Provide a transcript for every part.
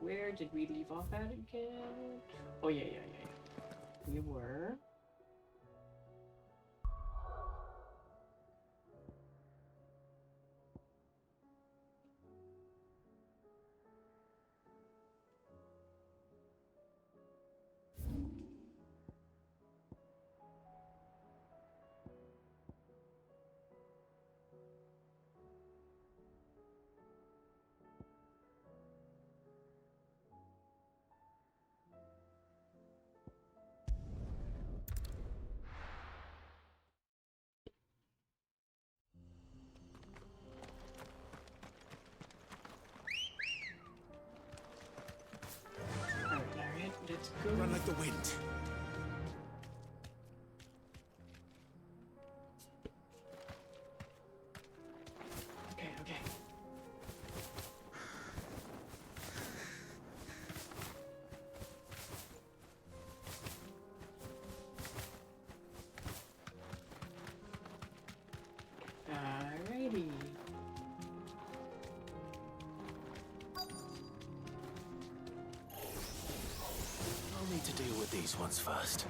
Where did we leave off at again? Oh, yeah. We were... Alright, let's go. Run like the wind. Okay. Alrighty. I'll need to deal with these ones first.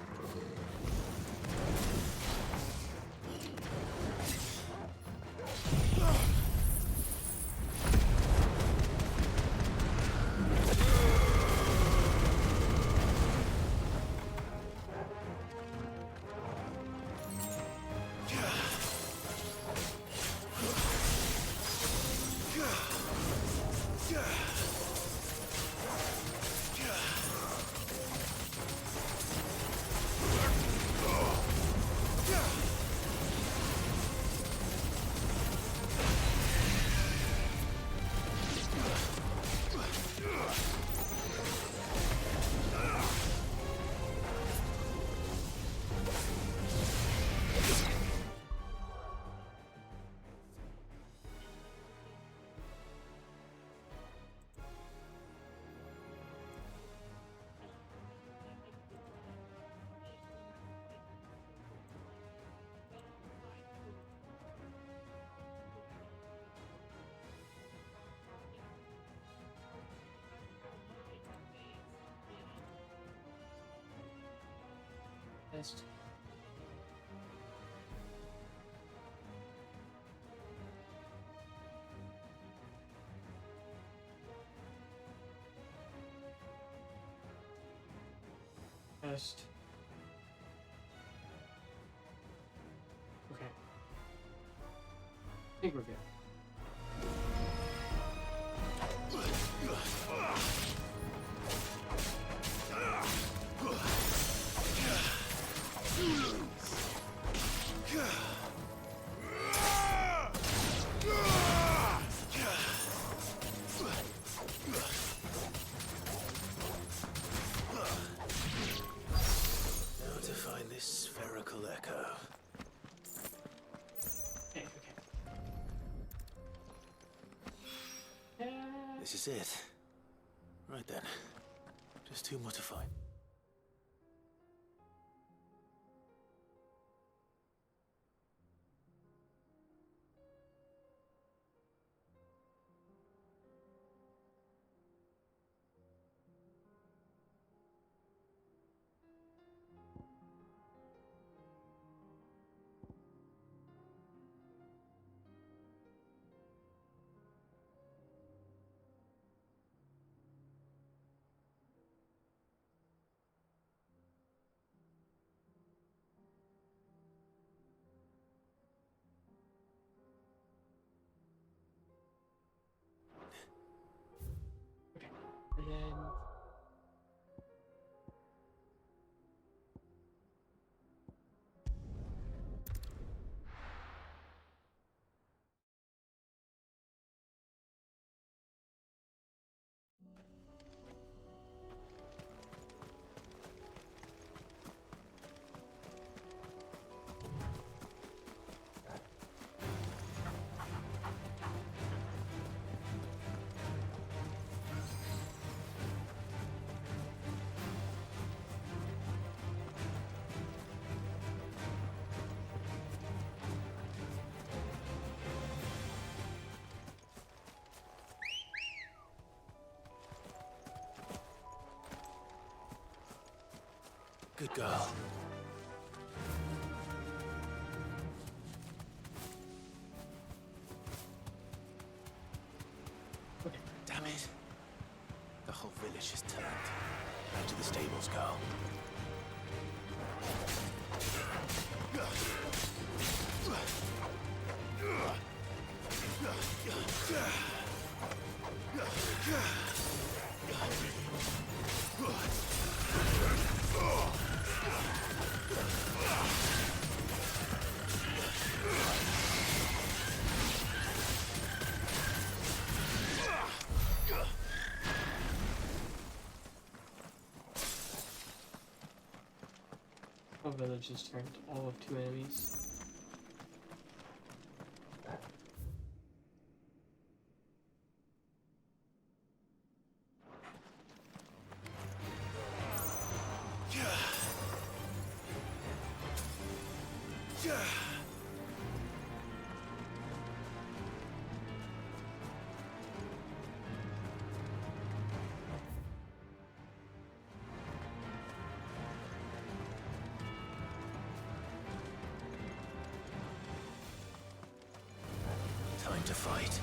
Best. Best. Okay. I think we're good. Now to find this spherical echo. Okay. Yeah. This is it. Right then. Just two more to find. Good girl. Okay. Damn it. The whole village has turned. Back to the stables go. The village has turned all of 2 enemies. Time to fight.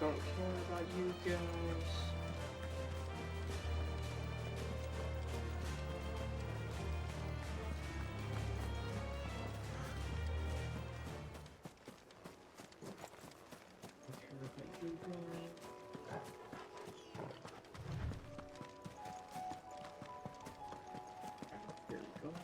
Don't care about you guys. Don't care about you guys. Here we go.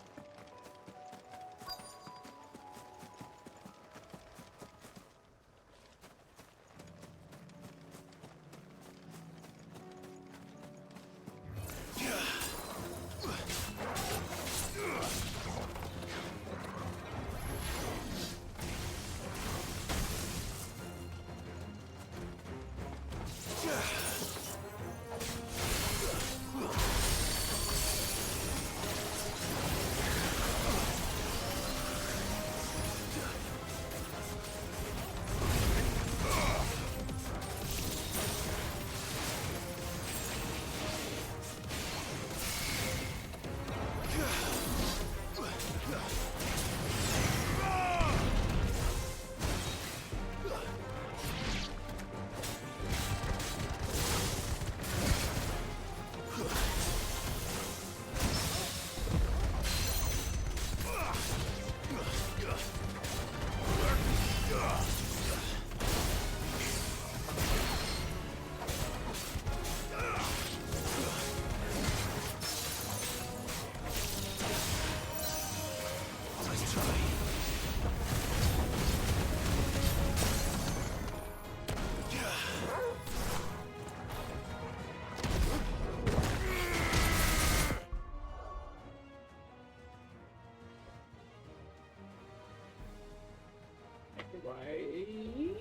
Why did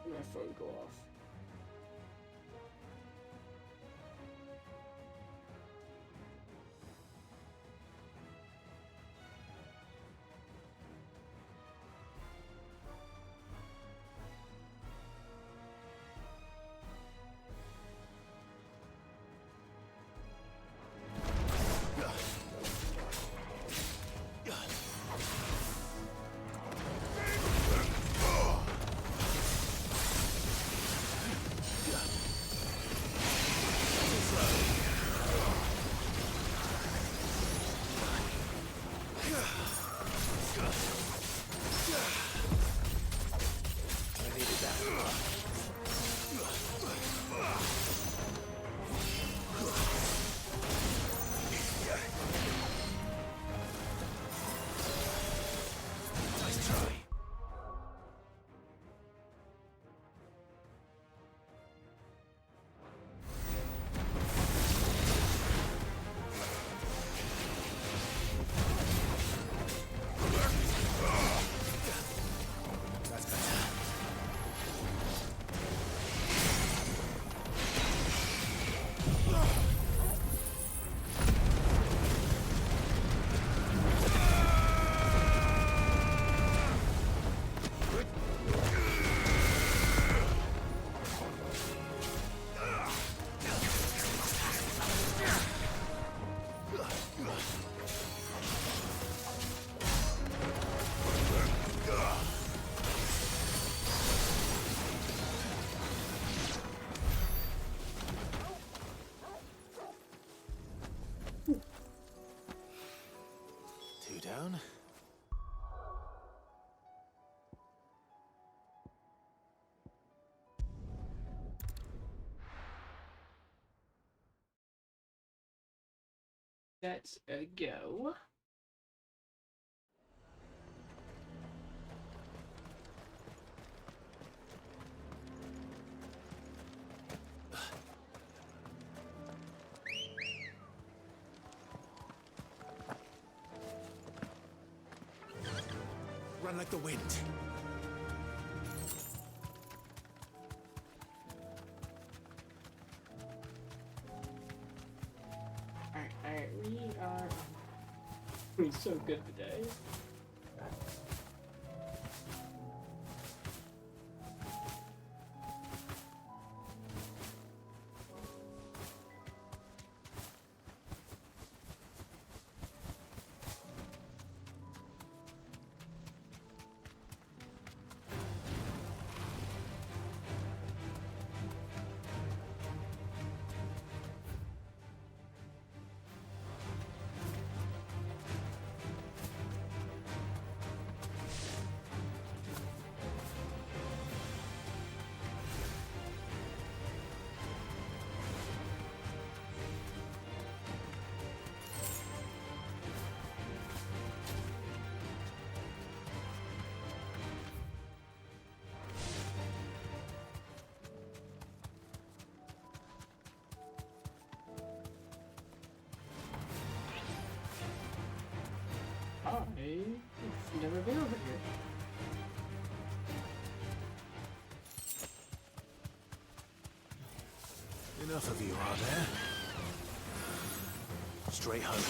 my phone go off? Let's go. Run like the wind. Alright, we are doing so good today. I've never been over here. Enough of you, are there? Straight home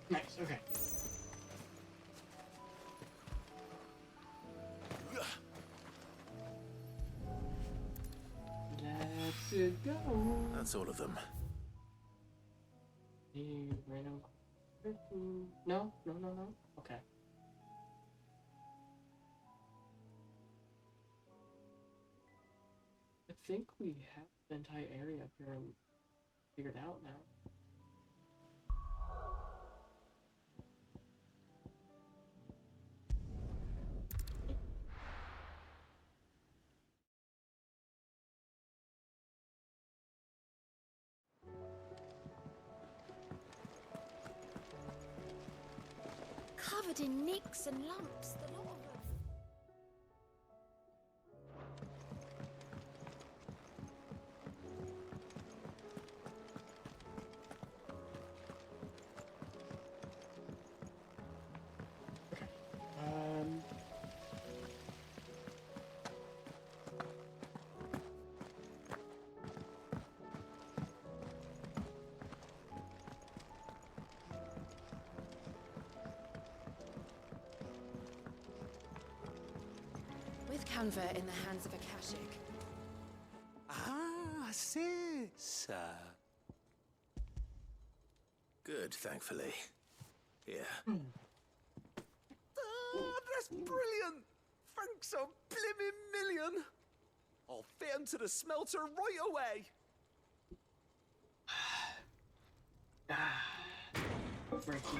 Nice, okay. Let's go. That's all of them. Random. No. Okay. I think we have the entire area up here figured out now. Covered in nicks and lumps, the lot of them. With Canva in the hands of a Kashik. Ah, sis. Good, thankfully. Yeah. Oh, that's brilliant! Thanks a blimmin' million! I'll fit him to the smelter right away. Frankie.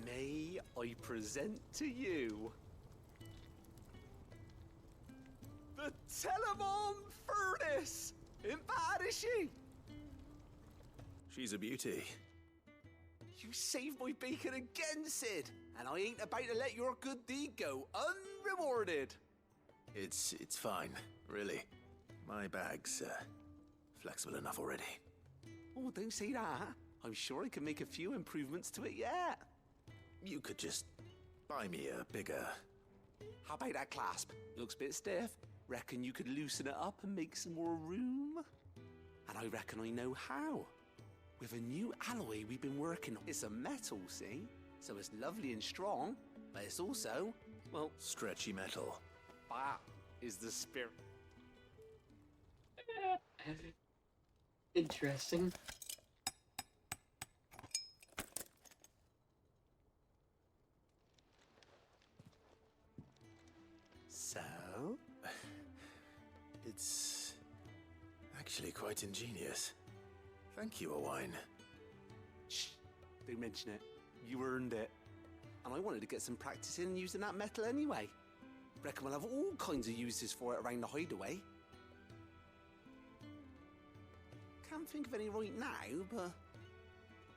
May I present to you the Telemon furnace? Ain't bad, is she? She's a beauty. You saved my bacon again, Sid, and I ain't about to let your good deed go unrewarded. It's fine, really. My bag's flexible enough already. Oh, don't say that. I'm sure I can make a few improvements to it yet. You could just buy me a bigger... How about that clasp? Looks a bit stiff. Reckon you could loosen it up and make some more room? And I reckon I know how. With a new alloy we've been working on. It's a metal, see? So it's lovely and strong, but it's also, well... Stretchy metal. That is the spirit. Interesting. So? It's actually quite ingenious. Thank you, Owain. Shh, don't mention it. You earned it. And I wanted to get some practice in using that metal anyway. Reckon we'll have all kinds of uses for it around the hideaway. Can't think of any right now, but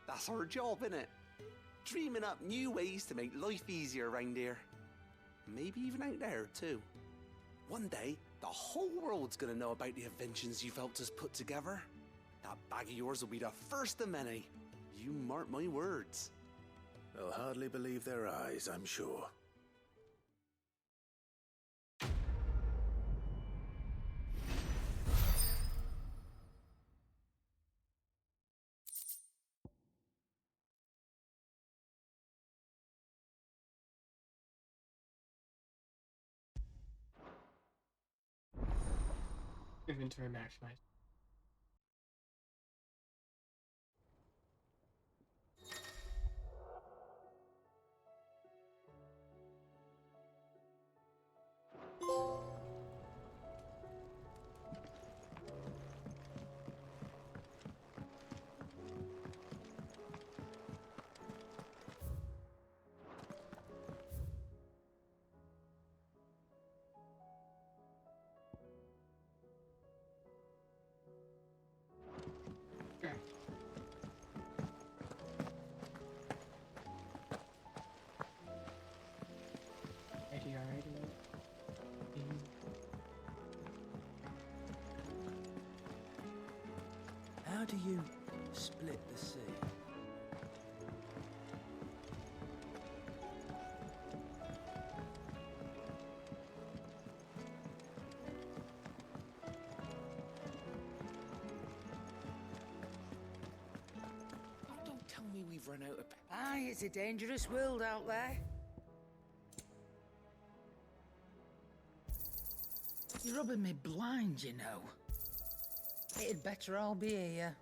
that's our job, innit? Dreaming up new ways to make life easier around here. Maybe even out there, too. One day, the whole world's gonna know about the inventions you've helped us put together. That bag of yours will be the first of many. You mark my words. They'll hardly believe their eyes, I'm sure. Inventory maximized. Okay. Alrighty. How do you split the sea? Oh, don't tell me we've run out of... Aye, it's a dangerous world out there. You're rubbing me blind, you know. It'd better all be here.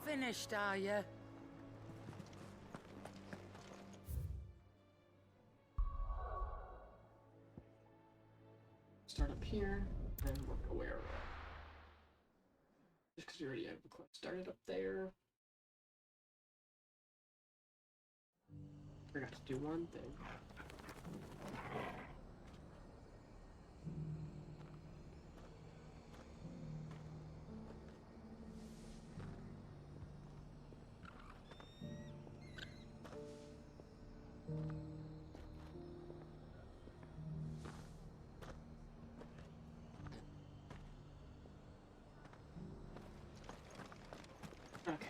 Finished, are you? Start up here, and work our way around. Just because we already have the quest started up there. Forgot to do one thing. Okay.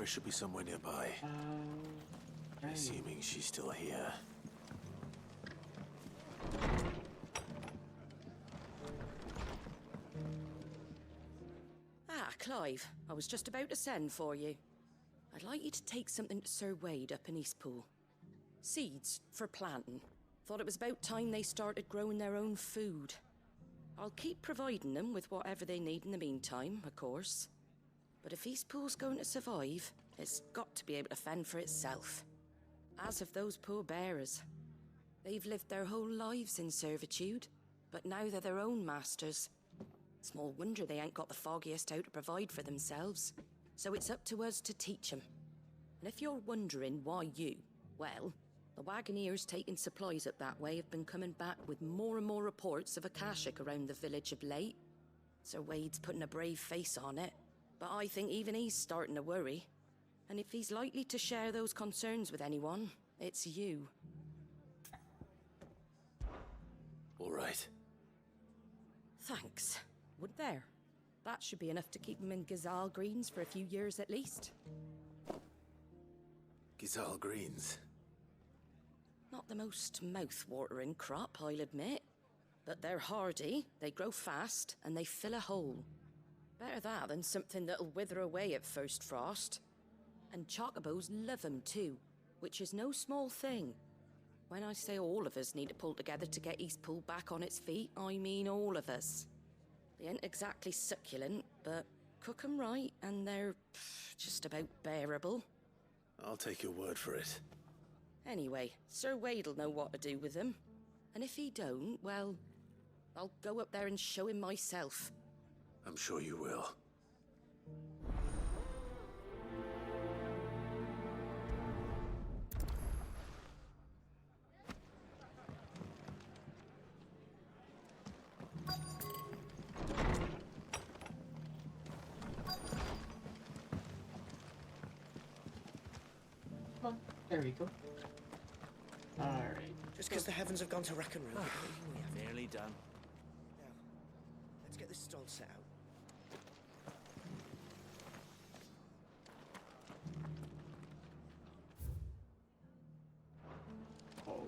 Doris should be somewhere nearby. Right. Assuming she's still here. Ah, Clive. I was just about to send for you. I'd like you to take something to Sir Wade up in Eastpool. Seeds for planting. Thought it was about time they started growing their own food. I'll keep providing them with whatever they need in the meantime, of course. But if Eastpool's going to survive, it's got to be able to fend for itself. As have those poor bearers. They've lived their whole lives in servitude, but now they're their own masters. Small wonder they ain't got the foggiest how to provide for themselves. So it's up to us to teach them. And if you're wondering why you, well, the wagoneers taking supplies up that way have been coming back with more and more reports of Akashic around the village of late. Sir Wade's putting a brave face on it, but I think even he's starting to worry. And if he's likely to share those concerns with anyone, it's you. All right. Thanks. Would there? That should be enough to keep him in Gazal Greens for a few years at least. Gazal Greens. Not the most mouth-watering crop, I'll admit. But they're hardy, they grow fast, and they fill a hole. Better that than something that'll wither away at first frost. And chocobos love 'em too, which is no small thing. When I say all of us need to pull together to get Eastpool back on its feet, I mean all of us. They ain't exactly succulent, but cook 'em right and they're just about bearable. I'll take your word for it. Anyway, Sir Wade'll know what to do with them. And if he don't, well, I'll go up there and show him myself. I'm sure you will. Well, there we go. Alright. Just because the heavens have gone to rack and ruin. Nearly done. Now, let's get this stall set out. Oh.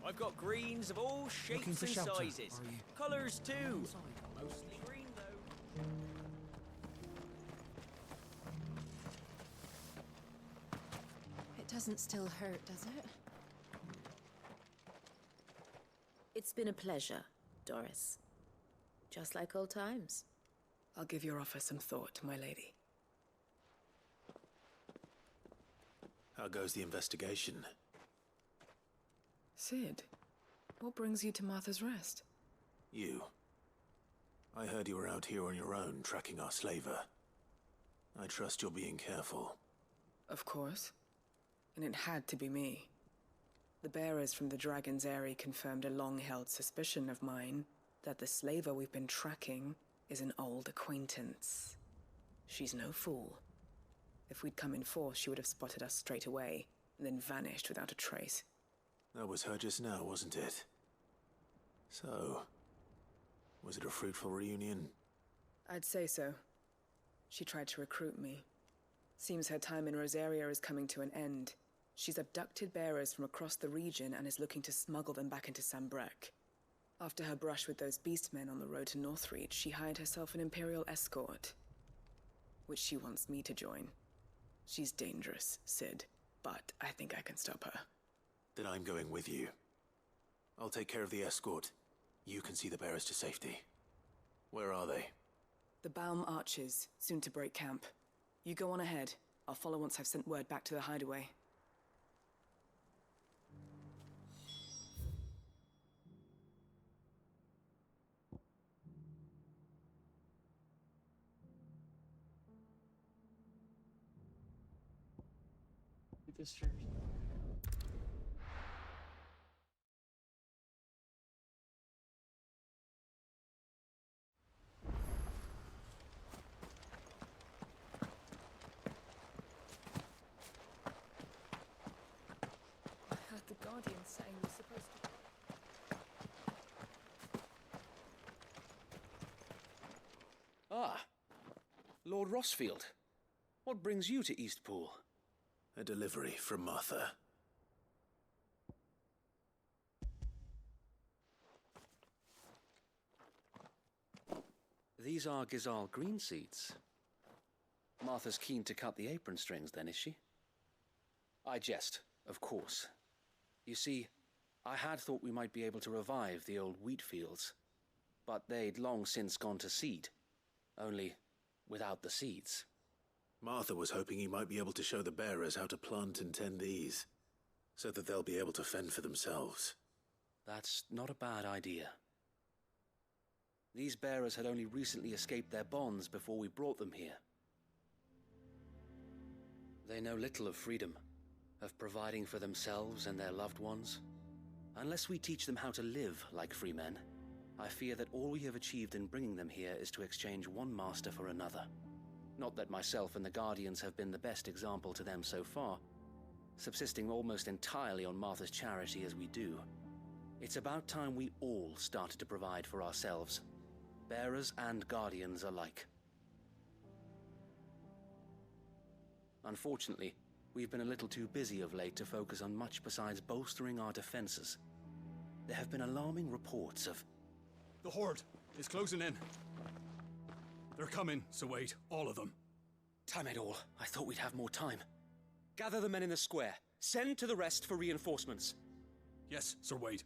I've got greens of all Looking shapes for and shelter, sizes. are you? Colours too. Mostly green though. It doesn't still hurt, does it? It's been a pleasure, Doris. Just like old times. I'll give your offer some thought, my lady. How goes the investigation? Sid, what brings you to Martha's Rest? You. I heard you were out here on your own, tracking our slaver. I trust you're being careful. Of course. And it had to be me. The bearers from the Dragon's Eyrie confirmed a long-held suspicion of mine that the slaver we've been tracking is an old acquaintance. She's no fool. If we'd come in force, she would have spotted us straight away, and then vanished without a trace. That was her just now, wasn't it? So, was it a fruitful reunion? I'd say so. She tried to recruit me. Seems her time in Rosaria is coming to an end. She's abducted bearers from across the region and is looking to smuggle them back into Sambrek. After her brush with those beastmen on the road to Northreach, she hired herself an Imperial escort, which she wants me to join. She's dangerous, Sid, but I think I can stop her. Then I'm going with you. I'll take care of the escort. You can see the bearers to safety. Where are they? The Baum Archers, soon to break camp. You go on ahead. I'll follow once I've sent word back to the hideaway. Discharged. I heard the Guardian saying we're supposed to... Ah, Lord Rossfield. What brings you to Eastpool? A delivery from Martha. These are Gizal green seeds. Martha's keen to cut the apron strings, then, is she? I jest, of course. You see, I had thought we might be able to revive the old wheat fields, but they'd long since gone to seed, only without the seeds. Martha was hoping you might be able to show the bearers how to plant and tend these, so that they'll be able to fend for themselves. That's not a bad idea. These bearers had only recently escaped their bonds before we brought them here. They know little of freedom, of providing for themselves and their loved ones. Unless we teach them how to live like free men, I fear that all we have achieved in bringing them here is to exchange one master for another. Not that myself and the Guardians have been the best example to them so far, subsisting almost entirely on Martha's charity as we do. It's about time we all started to provide for ourselves, bearers and Guardians alike. Unfortunately, we've been a little too busy of late to focus on much besides bolstering our defenses. There have been alarming reports of... The Horde is closing in. They're coming, so wait, all of them. Damn it all, I thought we'd have more time. Gather the men in the square. Send to the rest for reinforcements. Yes, Sir Wade.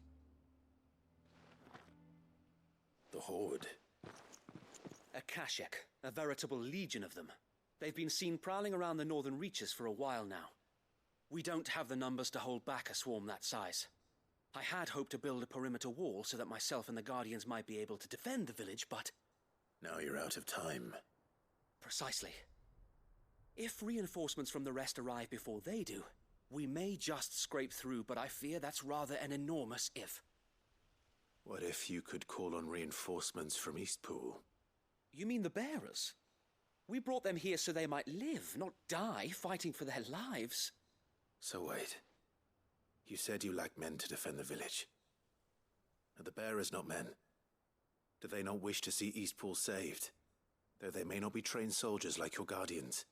The Horde. A Kashek, a veritable legion of them. They've been seen prowling around the northern reaches for a while now. We don't have the numbers to hold back a swarm that size. I had hoped to build a perimeter wall so that myself and the Guardians might be able to defend the village, but... Now you're out of time. Precisely. If reinforcements from the rest arrive before they do, we may just scrape through, but I fear that's rather an enormous if. What if you could call on reinforcements from Eastpool? You mean the bearers? We brought them here so they might live, not die fighting for their lives. So wait. You said you lack men to defend the village. Are the bearers not men? Do they not wish to see Eastpool saved? Though they may not be trained soldiers like your Guardians.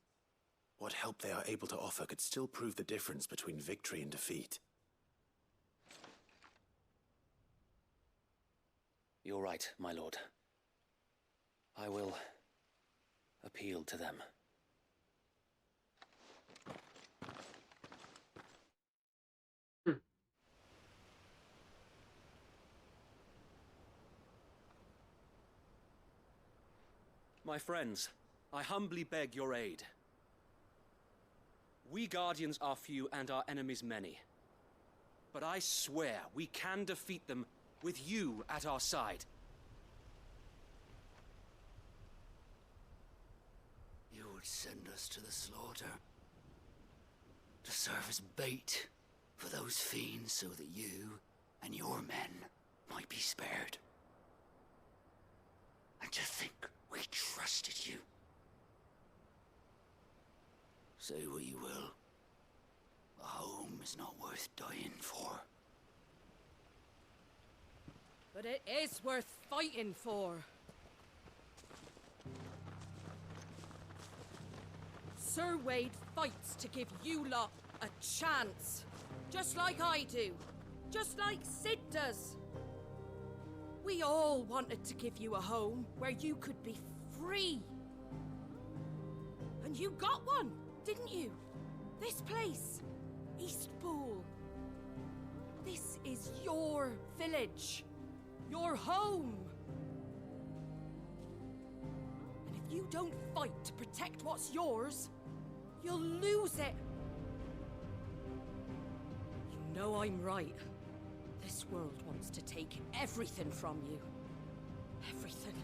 What help they are able to offer could still prove the difference between victory and defeat. You're right, my lord. I will appeal to them. My friends, I humbly beg your aid. We Guardians are few and our enemies many. But I swear we can defeat them with you at our side. You would send us to the slaughter, to serve as bait for those fiends so that you and your men might be spared. And to think we trusted you. Say what you will, a home is not worth dying for. But it is worth fighting for. Sir Wade fights to give you lot a chance. Just like I do. Just like Sid does. We all wanted to give you a home where you could be free. And you got one, didn't you? This place, Eastpool. This is your village. Your home. And if you don't fight to protect what's yours, you'll lose it. You know I'm right. This world wants to take everything from you. Everything.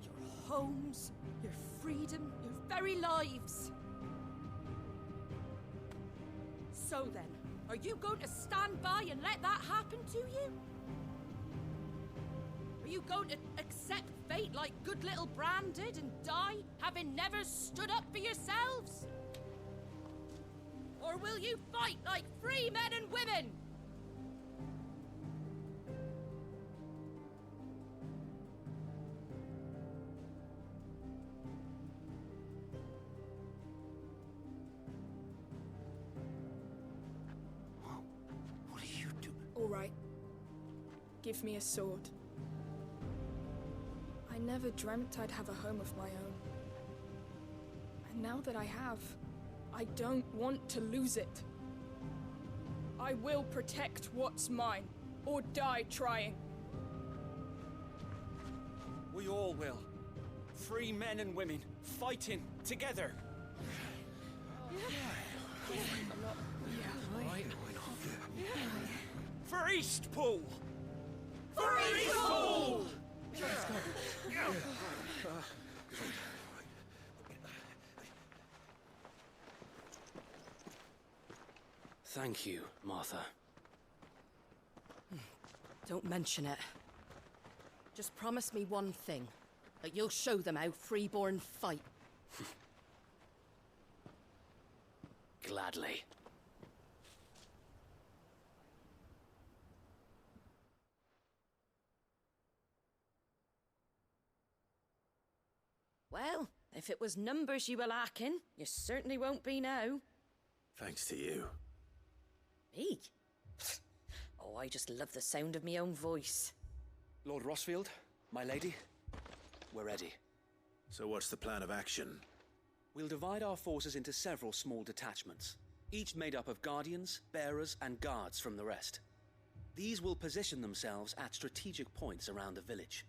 Your homes, your freedom, your very lives. So then, are you going to stand by and let that happen to you? Are you going to accept fate like good little Bran did and die, having never stood up for yourselves? Or will you fight like free men and women? give me a sword. I never dreamt I'd have a home of my own. And now that I have, I don't want to lose it. I will protect what's mine, or die trying. We all will. Free men and women, fighting together. For Eastpool! For Eastpool! Let's go. Thank you, Martha. Don't mention it. Just promise me one thing. That you'll show them how freeborn fight. Gladly. Well, if it was numbers you were lacking, you certainly won't be now. Thanks to you. Me? Oh, I just love the sound of my own voice. Lord Rossfield, my lady, we're ready. So what's the plan of action? We'll divide our forces into several small detachments, each made up of guardians, bearers, and guards from the rest. These will position themselves at strategic points around the village.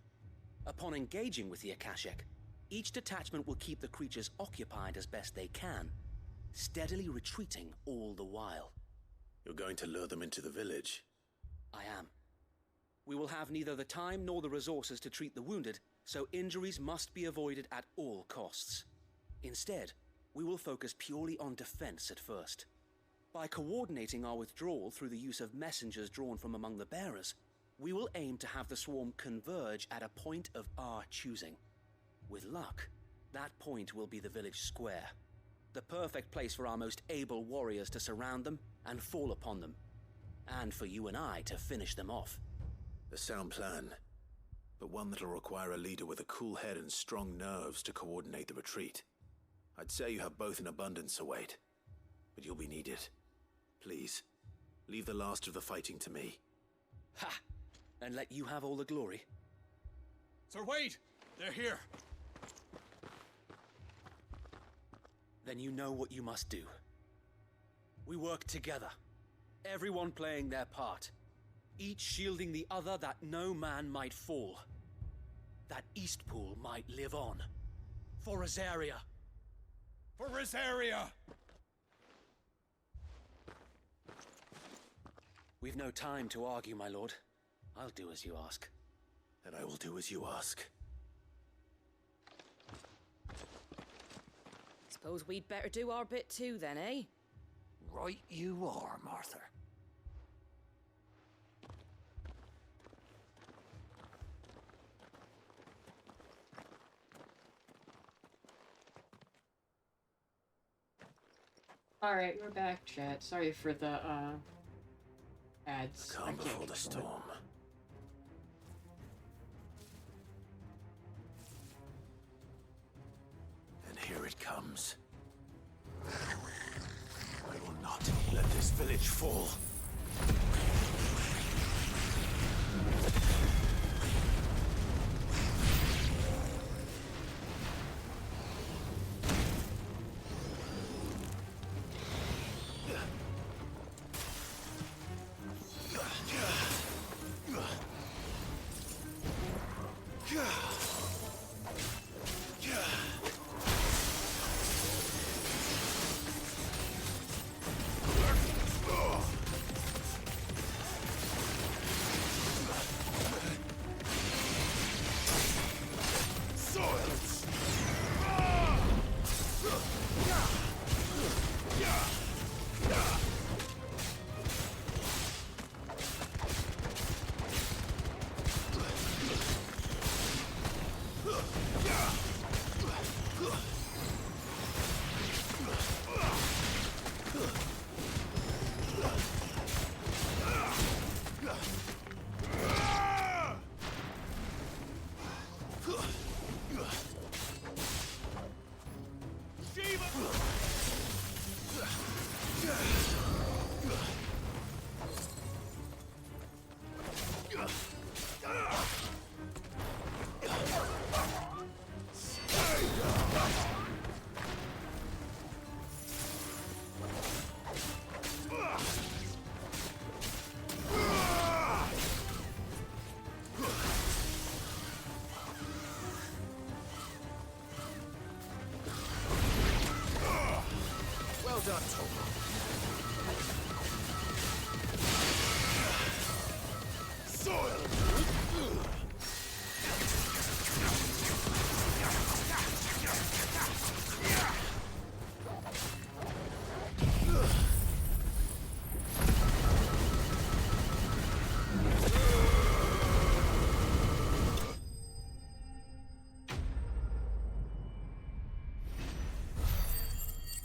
Upon engaging with the Akashic, each detachment will keep the creatures occupied as best they can, steadily retreating all the while. You're going to lure them into the village? I am. We will have neither the time nor the resources to treat the wounded, so injuries must be avoided at all costs. Instead, we will focus purely on defense at first. By coordinating our withdrawal through the use of messengers drawn from among the bearers, we will aim to have the swarm converge at a point of our choosing. With luck, that point will be the village square, the perfect place for our most able warriors to surround them and fall upon them, and for you and I to finish them off. A sound plan, but one that'll require a leader with a cool head and strong nerves to coordinate the retreat. I'd say you have both in abundance, Sir Wade, but you'll be needed. Please, leave the last of the fighting to me. Ha! And let you have all the glory. Sir Wade! They're here! Then you know what you must do. We work together, everyone playing their part, each shielding the other that no man might fall, that Eastpool might live on. For Rosaria! For Rosaria! We've no time to argue, my lord. I'll do as you ask. And I will do as you ask. Suppose we'd better do our bit too then, eh? Right you are, Martha. Alright, we're back, chat. Sorry for the, ads. Calm before the storm. And here it comes. I will not let this village fall.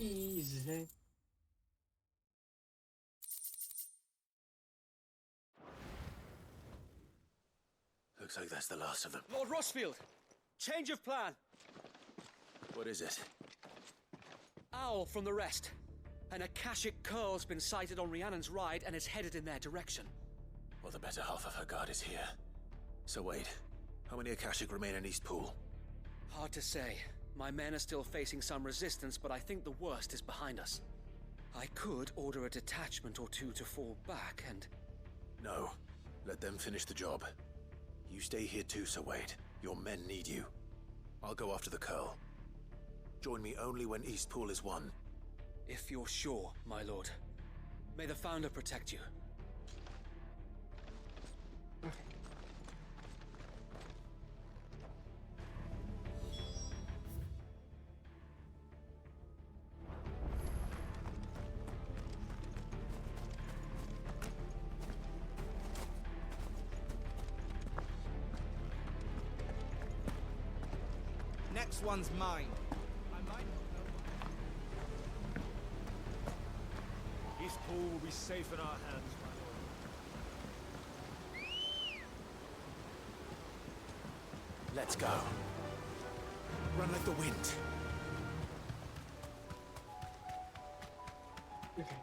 Easy. Looks like that's the last of them. Lord Rossfield! Change of plan! What is it? Owl from the rest. An Akashic curl's been sighted on Rhiannon's ride and is headed in their direction. Well, the better half of her guard is here. So wait, how many Akashic remain in East Pool? Hard to say. My men are still facing some resistance, but I think the worst is behind us. I could order a detachment or two to fall back and... No. Let them finish the job. You stay here too, Sir Wade. Your men need you. I'll go after the Curl. Join me only when East Pool is won. If you're sure, my lord. May the Founder protect you. Next one's mine. I might not know. East Pool will be safe in our hands, my lord. Let's go. Run like the wind. Okay.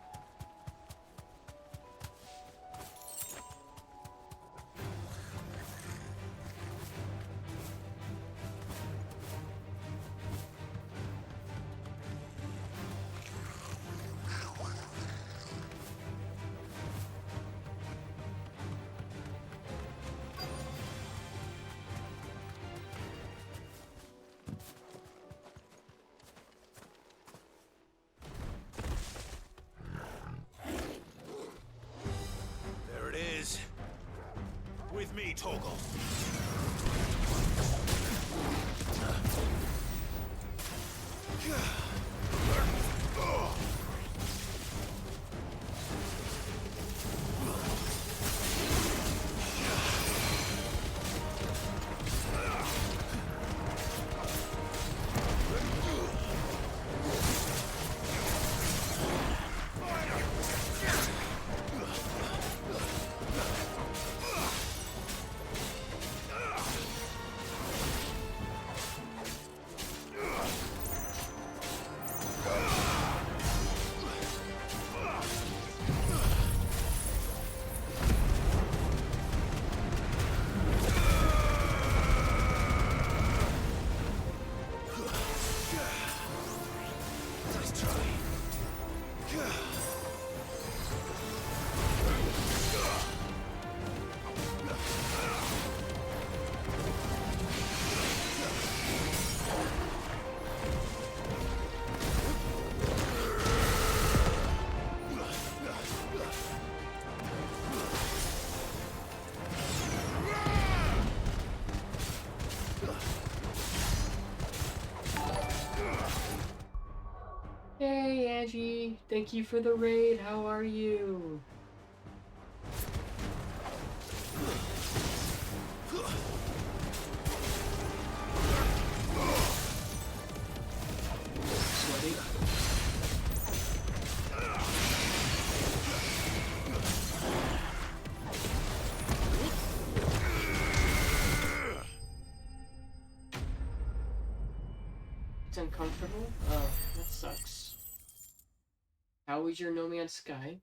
There it is. With me, Torgal. Hey Angie, thank you for the raid. How are you? Sweaty. It's uncomfortable? Oh, that sucks. How was your No Man's Sky?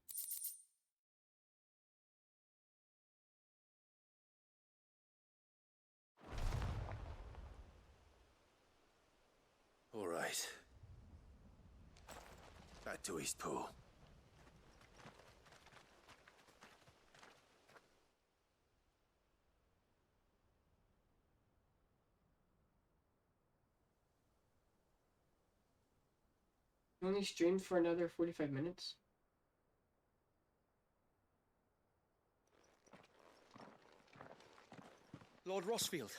All right. Back to East Pool. Only streamed for another 45 minutes. Lord Rossfield,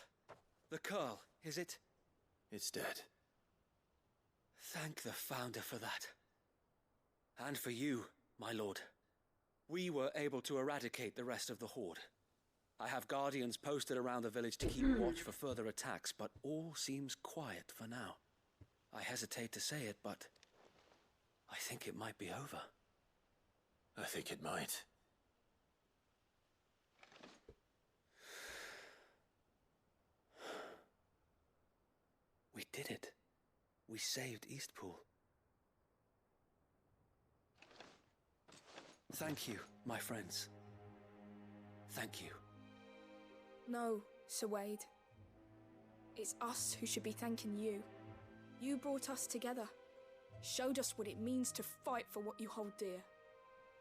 the Curl, is it? It's dead. Thank the Founder for that. And for you, my lord. We were able to eradicate the rest of the Horde. I have guardians posted around the village to keep watch for further attacks, but all seems quiet for now. I hesitate to say it, but I think it might be over. I think it might. We did it. We saved Eastpool. Thank you, my friends. Thank you. No, Sir Wade. It's us who should be thanking you. You brought us together. Showed us what it means to fight for what you hold dear.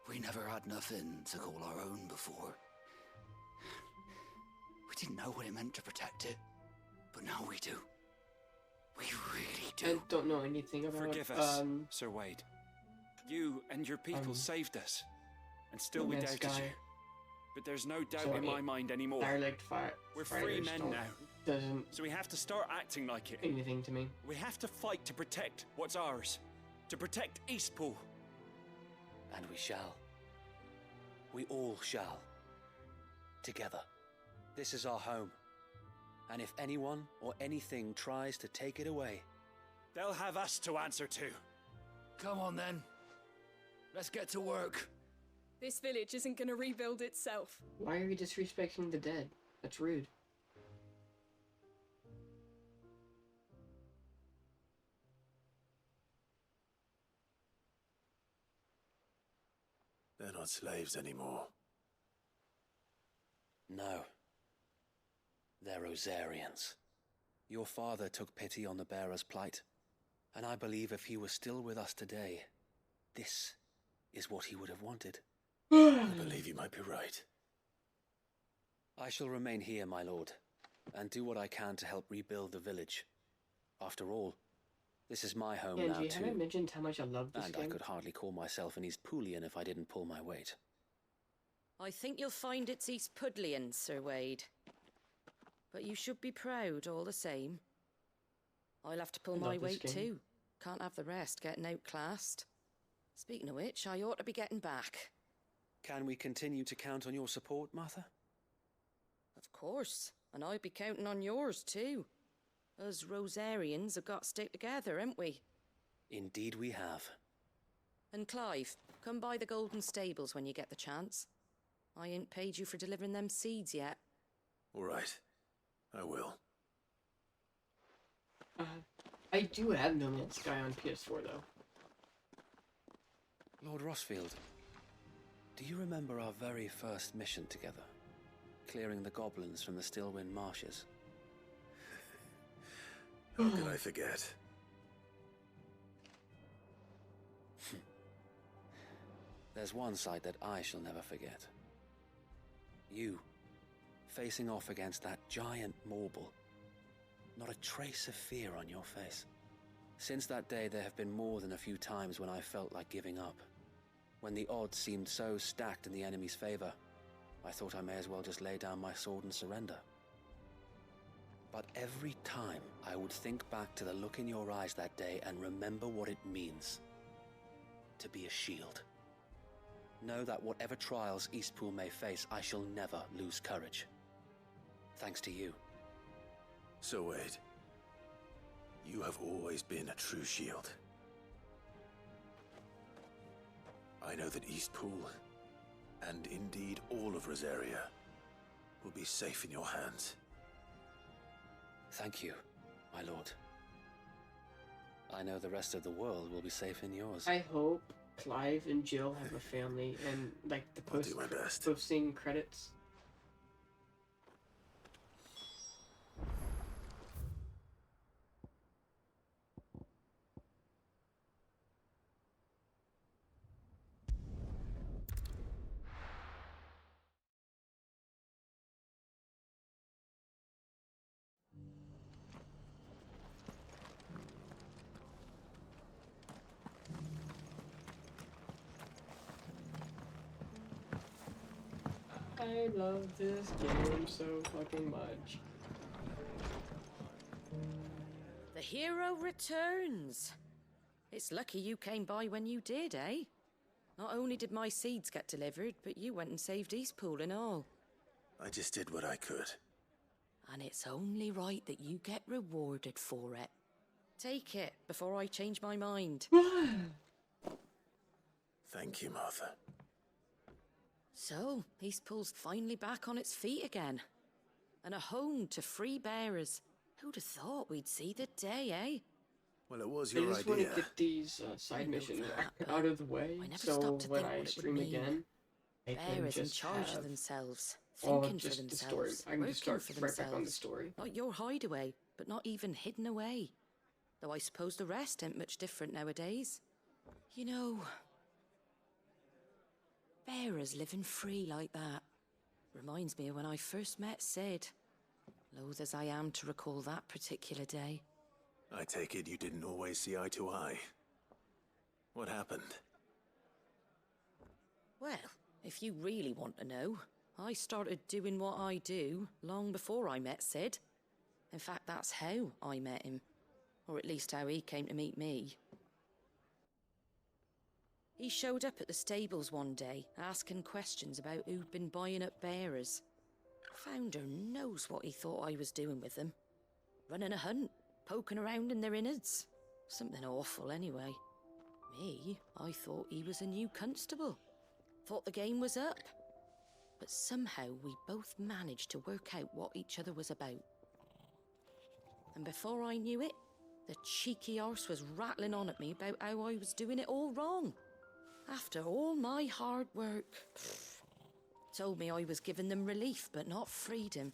We never had nothing to call our own before. We didn't know what it meant to protect it, but now we do. We really do. I don't know anything about Forgive us, Sir Wade. You and your people saved us, and still we doubted you. But there's no doubt in my mind anymore. We're free men now. So we have to start acting like it. Anything to me. We have to fight to protect what's ours. To protect Eastpool. And we shall. We all shall. Together. This is our home. And if anyone or anything tries to take it away, they'll have us to answer to. Come on then. Let's get to work. This village isn't gonna rebuild itself. Why are you disrespecting the dead? That's rude. They're not slaves anymore. no. They're Rosarians. Your father took pity on the bearer's plight, and I believe if he was still with us today, this is what he would have wanted. I believe you might be right. I shall remain here, my lord, and do what I can to help rebuild the village. After all, this is my home now Angie, too. have I mentioned how much I love this and game? I could hardly call myself an Eastpoolian if I didn't pull my weight. I think you'll find it's East Pudlian, Sir Wade. But you should be proud all the same. I'll have to pull my weight too. Can't have the rest getting outclassed. Speaking of which, I ought to be getting back. Can we continue to count on your support, Martha? Of course, and I'll be counting on yours too. Us Rosarians have got to stick together, haven't we? Indeed we have. And Clive, come by the Golden Stables when you get the chance. I ain't paid you for delivering them seeds yet. All right. I will. I do have No Man's Sky on PS4 though. Lord Rossfield, do you remember our very first mission together? Clearing the goblins from the Stillwind Marshes? How could I forget? There's one sight that I shall never forget. You, facing off against that giant Morble. Not a trace of fear on your face. Since that day, there have been more than a few times when I felt like giving up. When the odds seemed so stacked in the enemy's favor, I thought I may as well just lay down my sword and surrender. But every time, I would think back to the look in your eyes that day and remember what it means to be a shield. Know that whatever trials Eastpool may face, I shall never lose courage. Thanks to you. So Wade, you have always been a true shield. I know that Eastpool, and indeed all of Rosaria, will be safe in your hands. Thank you, my lord. I know the rest of the world will be safe in yours. I hope Clive and Jill have a family and like the post-scene credits. I love this game so fucking much. The hero returns. It's lucky you came by when you did, eh? Not only did my seeds get delivered, but you went and saved Eastpool and all. I just did what I could. And it's only right that you get rewarded for it. Take it before I change my mind. Thank you, Martha. So, Eastpool's finally back on its feet again. And a home to free bearers. Who'd have thought we'd see the day, eh? Well, it was I your just want idea. to get these side missions that, out of the way, I never so stopped to when think I what it stream would mean. again, I can Bearers in just charge have of themselves, all thinking for just the story. themselves, I can just working start for right back on the themselves. story. Not your hideaway, but not even hidden away. Though I suppose the rest ain't much different nowadays. You know, bearers living free like that reminds me of when I first met Sid. Loath as I am to recall that particular day. I take it you didn't always see eye to eye. What happened? Well, if you really want to know, I started doing what I do long before I met Sid. In fact, that's how I met him. Or at least how he came to meet me. He showed up at the stables one day, asking questions about who'd been buying up bearers. Founder knows what he thought I was doing with them. Running a hunt, poking around in their innards. Something awful anyway. Me, I thought he was a new constable. Thought the game was up. But somehow we both managed to work out what each other was about. And before I knew it, the cheeky arse was rattling on at me about how I was doing it all wrong. After all my hard work. Told me I was giving them relief, but not freedom.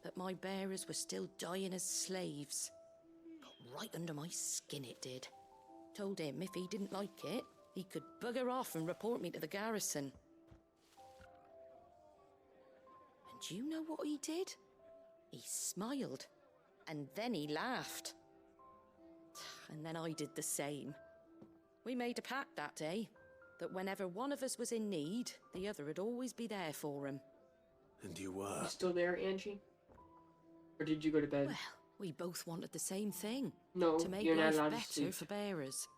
That my bearers were still dying as slaves. Got right under my skin, it did. Told him if he didn't like it, he could bugger off and report me to the garrison. And do you know what he did? He smiled. And then he laughed. And then I did the same. We made a pact that day, that whenever one of us was in need, the other would always be there for him. And you were? You still there, Angie? Or did you go to bed? Well, we both wanted the same thing. No, to make you're not life allowed to better sleep. for bearers.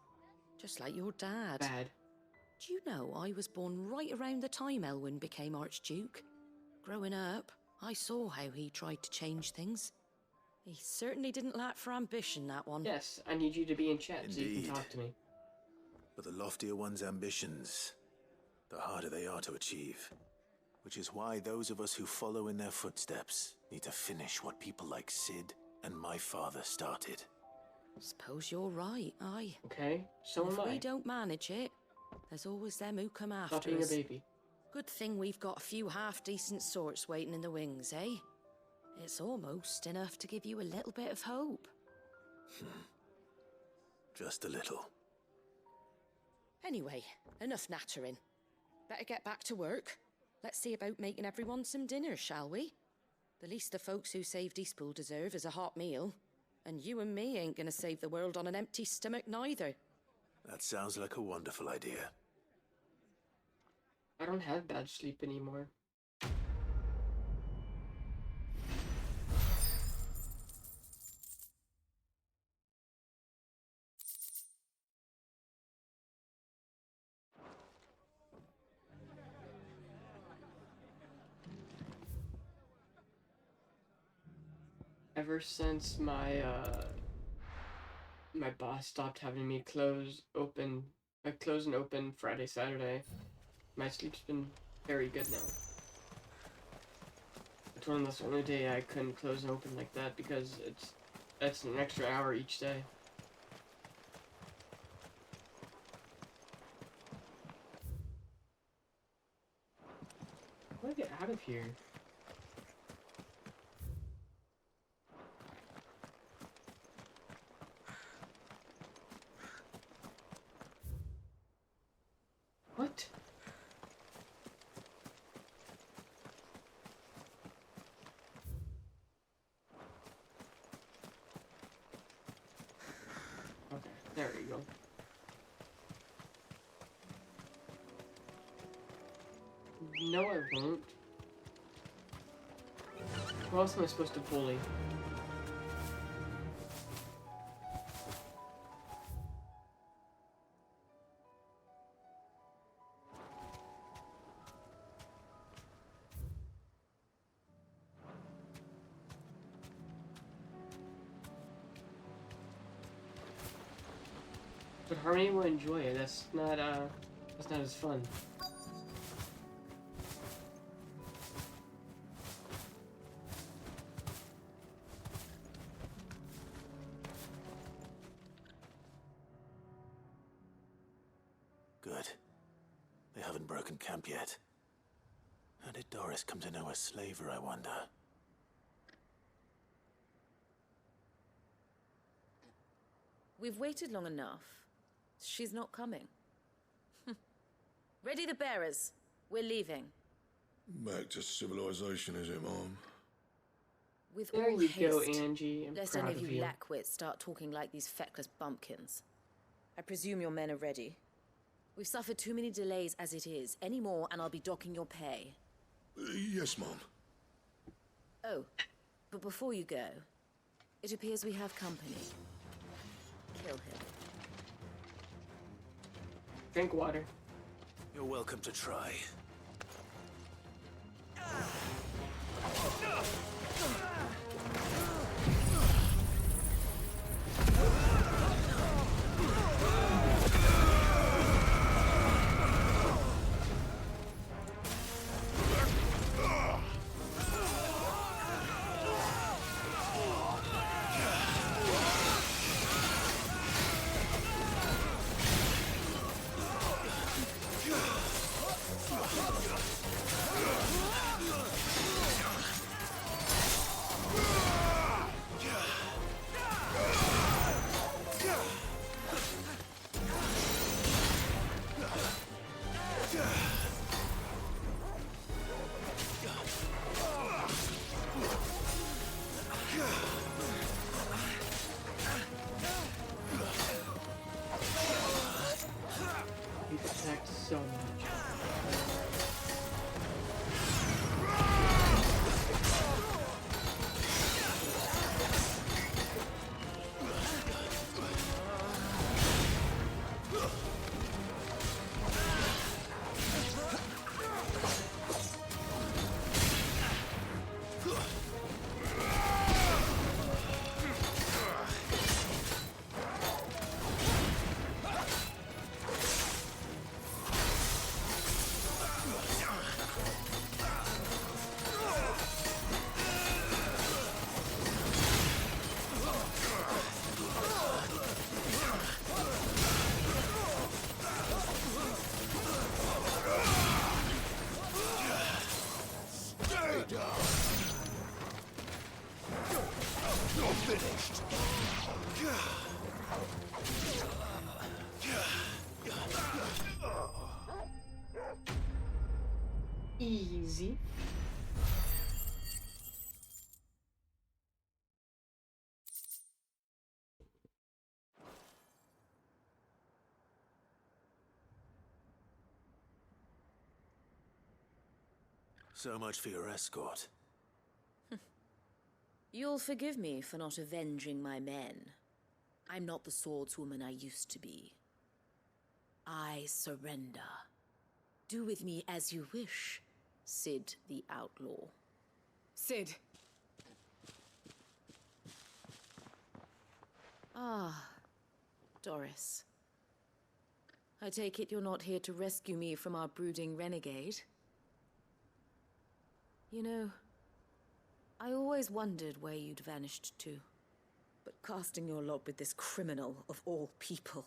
Just like your dad. Bad. Do you know I was born right around the time Elwyn became Archduke? Growing up, I saw how he tried to change things. He certainly didn't lack for ambition, that one. Yes, I need you to be in chat so you Indeed. can talk to me. But the loftier one's ambitions, the harder they are to achieve. Which is why those of us who follow in their footsteps need to finish what people like Sid and my father started. Suppose you're right, aye. Okay, so And am if I. we don't manage it, there's always them who come Stop after being a us. baby. Good thing we've got a few half-decent sorts waiting in the wings, eh? It's almost enough to give you a little bit of hope. Just a little. Anyway, enough nattering. Better get back to work. Let's see about making everyone some dinner, shall we? The least the folks who saved Eastpool deserve is a hot meal. And you and me ain't gonna save the world on an empty stomach neither. That sounds like a wonderful idea. I don't have bad sleep anymore. Ever since my boss stopped having me close and open Friday, Saturday, my sleep's been very good now. I told him that's the only day I couldn't close and open like that because that's an extra hour each day. How do I get out of here? What? Okay, there you go. No, I won't. Who else am I supposed to bully? But Harmony will enjoy it. That's not as fun. Good. They haven't broken camp yet. How did Doris come to know a slaver, I wonder? We've waited long enough. She's not coming. Ready the bearers. We're leaving. Back to civilization, is it, Mom? With There all you haste, go, Angie. I'm lest proud any of of you you. lackwits start talking like these feckless bumpkins. I presume your men are ready. We've suffered too many delays as it is. Any more and I'll be docking your pay. Yes, Mom. Oh, but before you go, it appears we have company. Kill him. Drink water. You're welcome to try. He protects so much. Easy. So much for your escort. You'll forgive me for not avenging my men. I'm not the swordswoman I used to be. I surrender. Do with me as you wish, Sid the Outlaw. Sid. Ah, Doris. I take it you're not here to rescue me from our brooding renegade? You know, I always wondered where you'd vanished to. But casting your lot with this criminal of all people.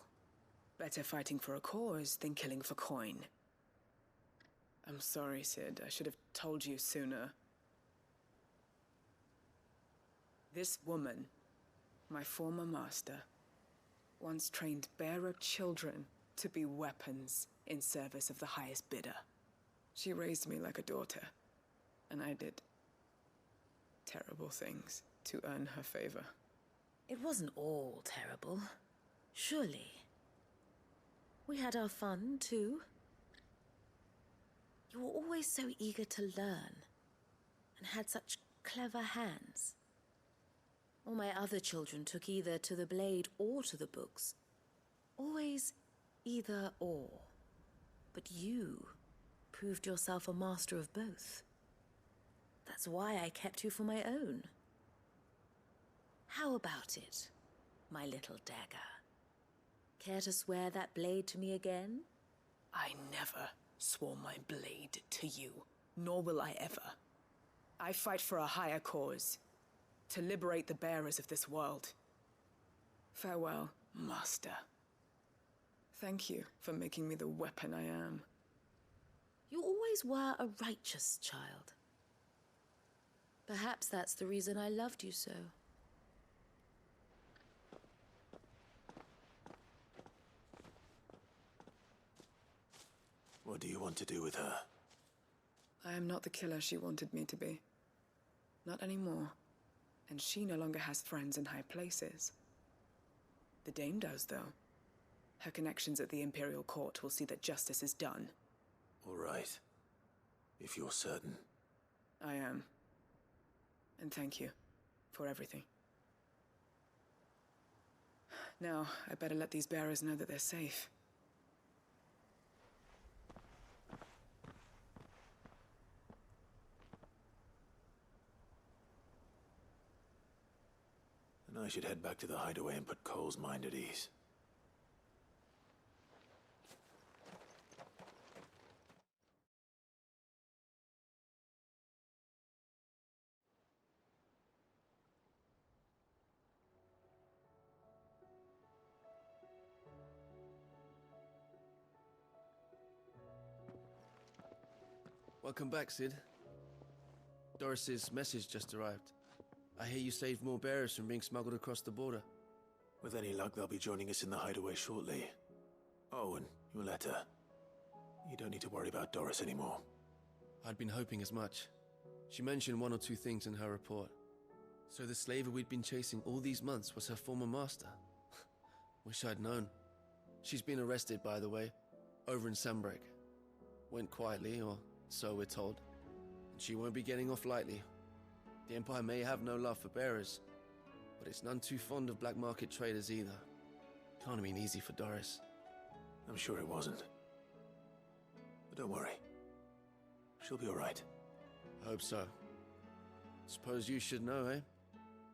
Better fighting for a cause than killing for coin. I'm sorry, Sid. I should have told you sooner. This woman, my former master, once trained bearer children to be weapons in service of the highest bidder. She raised me like a daughter, and I did terrible things to earn her favor. It wasn't all terrible, surely. We had our fun, too. You were always so eager to learn, and had such clever hands. All my other children took either to the blade or to the books. Always either or. But you proved yourself a master of both. That's why I kept you for my own. How about it, my little dagger? Care to swear that blade to me again? I never swore my blade to you, nor will I ever. I fight for a higher cause, to liberate the bearers of this world. Farewell, Master. Thank you for making me the weapon I am. You always were a righteous child. Perhaps that's the reason I loved you so. What do you want to do with her? I am not the killer she wanted me to be. Not anymore. And she no longer has friends in high places. The Dame does, though. Her connections at the Imperial Court will see that justice is done. All right. If you're certain. I am. And thank you for everything. Now, I better let these bearers know that they're safe. And I should head back to the hideaway and put Cole's mind at ease. Welcome back, Sid. Doris's message just arrived. I hear you saved more bearers from being smuggled across the border. With any luck, they'll be joining us in the hideaway shortly. Oh, and your letter. You don't need to worry about Doris anymore. I'd been hoping as much. She mentioned one or two things in her report. So the slaver we'd been chasing all these months was her former master. Wish I'd known. She's been arrested, by the way, over in Sanbreak. Went quietly, or so we're told. And she won't be getting off lightly. The Empire may have no love for bearers, but it's none too fond of black market traders either. Can't have been easy for Doris. I'm sure it wasn't. But don't worry. She'll be all right. I hope so. Suppose you should know, eh?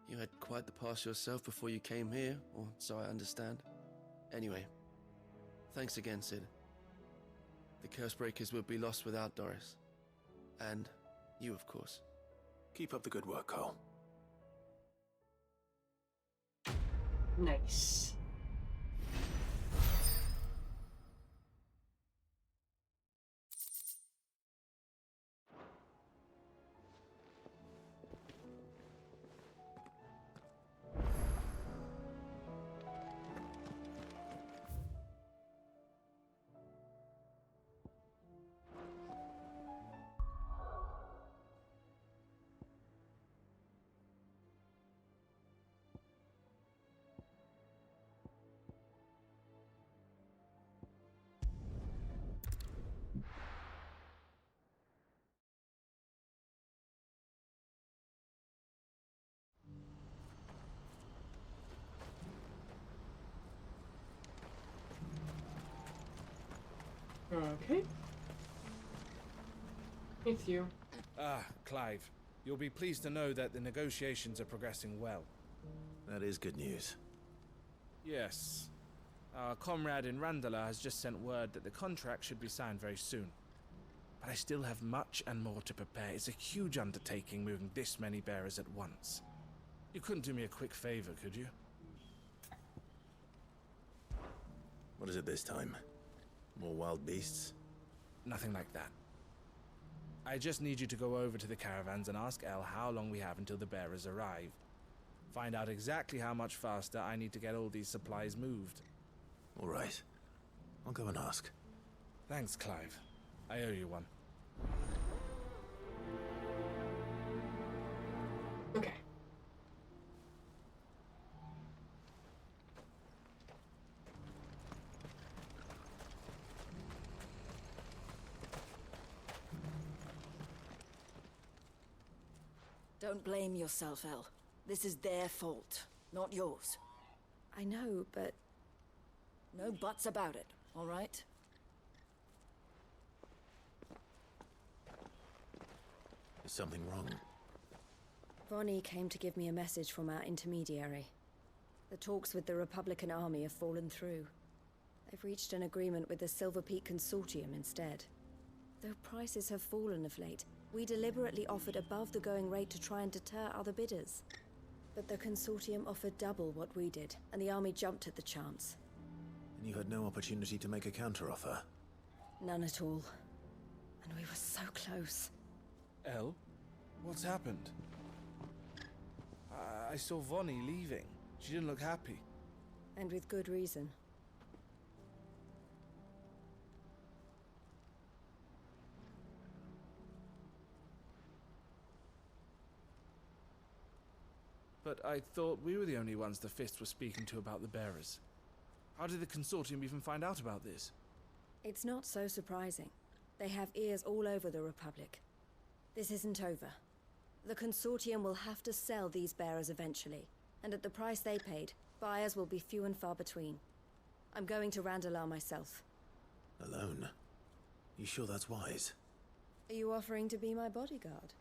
You had quite the past yourself before you came here, or so I understand. Anyway, thanks again, Sid. The Cursebreakers would be lost without Doris. And you, of course. Keep up the good work, Cole. Nice. Okay. With you. Ah, Clive. You'll be pleased to know that the negotiations are progressing well. That is good news. Yes. Our comrade in Randala has just sent word that the contract should be signed very soon. But I still have much and more to prepare. It's a huge undertaking moving this many bearers at once. You couldn't do me a quick favor, could you? What is it this time? More wild beasts? Nothing like that. I just need you to go over to the caravans and ask El how long we have until the bearers arrive. Find out exactly how much faster I need to get all these supplies moved. All right. I'll go and ask. Thanks, Clive. I owe you one. Okay. Don't blame yourself, El. This is their fault, not yours. I know, but... No buts about it, all right? Is something wrong? Vonnie came to give me a message from our intermediary. The talks with the Republican army have fallen through. They've reached an agreement with the Silver Peak Consortium instead. Though prices have fallen of late, we deliberately offered above the going rate to try and deter other bidders. But the Consortium offered double what we did, and the army jumped at the chance. And you had no opportunity to make a counteroffer? None at all. And we were so close. Elle? What's happened? I saw Vonnie leaving. She didn't look happy. And with good reason. But I thought we were the only ones the Fist were speaking to about the bearers. How did the Consortium even find out about this? It's not so surprising. They have ears all over the Republic. This isn't over. The Consortium will have to sell these bearers eventually, and at the price they paid, buyers will be few and far between. I'm going to Randalar myself. Alone? You sure that's wise? Are you offering to be my bodyguard?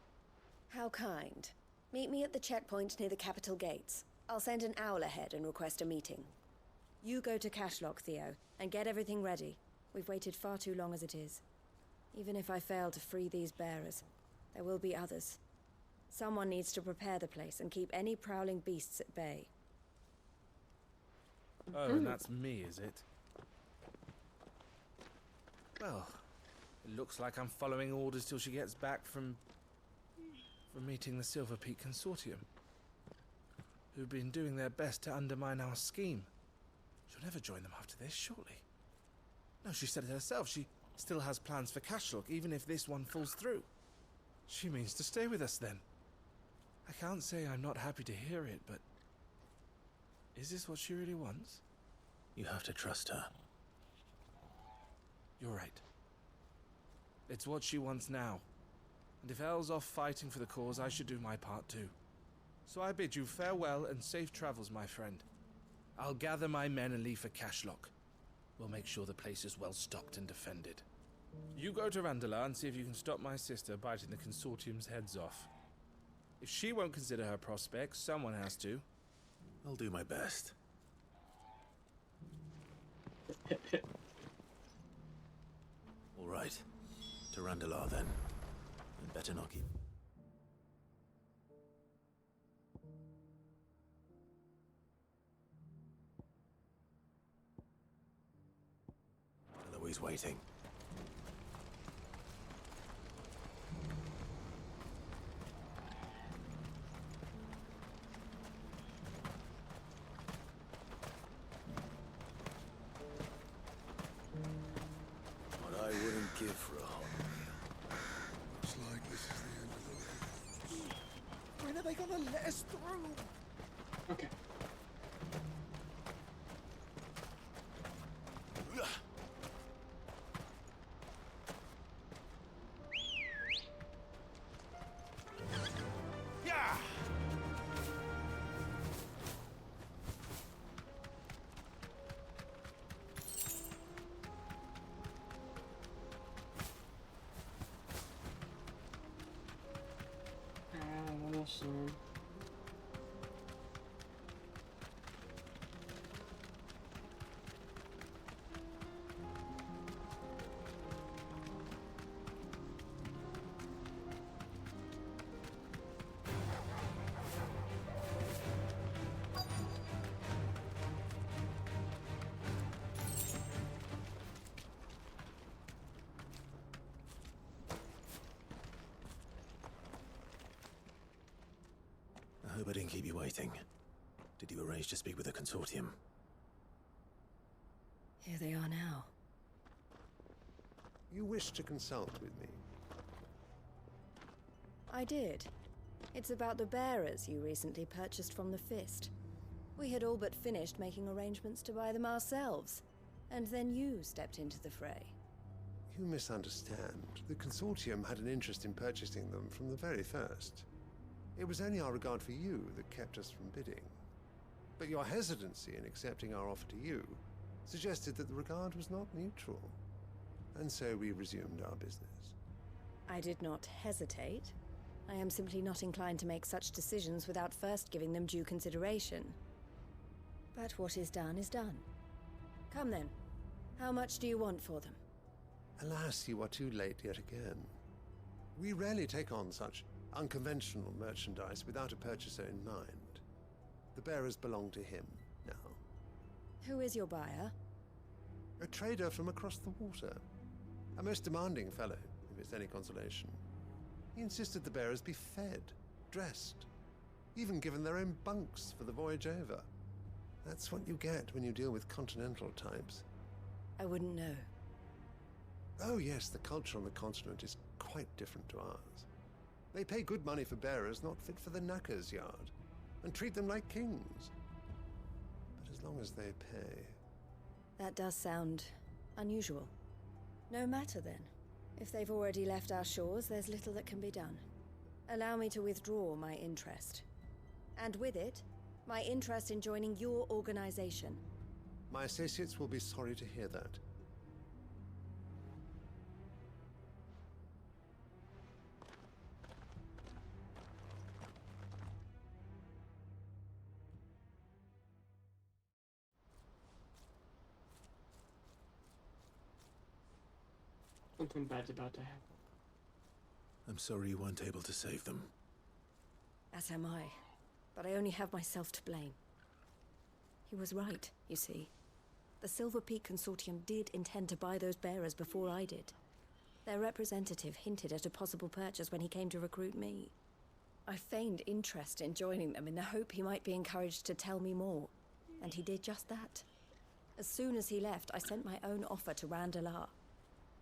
How kind. Meet me at the checkpoint near the capital gates. I'll send an owl ahead and request a meeting. You go to Cashlock, Theo, and get everything ready. We've waited far too long as it is. Even if I fail to free these bearers, there will be others. Someone needs to prepare the place and keep any prowling beasts at bay. Oh, and that's me, is it? Well, it looks like I'm following orders till she gets back from meeting the Silver Peak Consortium, who've been doing their best to undermine our scheme. She'll never join them after this, surely. No, she said it herself. She still has plans for Cashlock, even if this one falls through. She means to stay with us, then. I can't say I'm not happy to hear it, but... is this what she really wants? You have to trust her. You're right. It's what she wants now. And if Elle's off fighting for the cause, I should do my part too. So I bid you farewell and safe travels, my friend. I'll gather my men and leave for Cashlock. We'll make sure the place is well stocked and defended. You go to Randalar and see if you can stop my sister biting the Consortium's heads off. If she won't consider her prospects, someone has to. I'll do my best. All right. To Randalar, then. I'd better not keep... Eloise waiting. What I wouldn't give for a hot meal. Looks like this is the end of the road. When are they gonna let us through? Okay. Yeah! Awesome. I hope I didn't keep you waiting. Did you arrange to speak with the Consortium? Here they are now. You wish to consult with me? I did. It's about the bearers you recently purchased from the Fist. We had all but finished making arrangements to buy them ourselves. And then you stepped into the fray. You misunderstand. The Consortium had an interest in purchasing them from the very first. It was only our regard for you that kept us from bidding. But your hesitancy in accepting our offer to you suggested that the regard was not mutual. And so we resumed our business. I did not hesitate. I am simply not inclined to make such decisions without first giving them due consideration. But what is done is done. Come then. How much do you want for them? Alas, you are too late yet again. We rarely take on such unconventional merchandise without a purchaser in mind. The bearers belong to him now. Who is your buyer? A trader from across the water. A most demanding fellow, if it's any consolation. He insisted the bearers be fed, dressed, even given their own bunks for the voyage over. That's what you get when you deal with continental types. I wouldn't know. Oh yes, the culture on the continent is quite different to ours. They pay good money for bearers not fit for the knacker's yard, and treat them like kings. But as long as they pay... That does sound unusual. No matter then. If they've already left our shores, there's little that can be done. Allow me to withdraw my interest. And with it, my interest in joining your organization. My associates will be sorry to hear that. Something bad's about to happen. I'm sorry you weren't able to save them. As am I. But I only have myself to blame. He was right, you see. The Silver Peak Consortium did intend to buy those bearers before I did. Their representative hinted at a possible purchase when he came to recruit me. I feigned interest in joining them in the hope he might be encouraged to tell me more, and he did just that. As soon as he left, I sent my own offer to Randalar.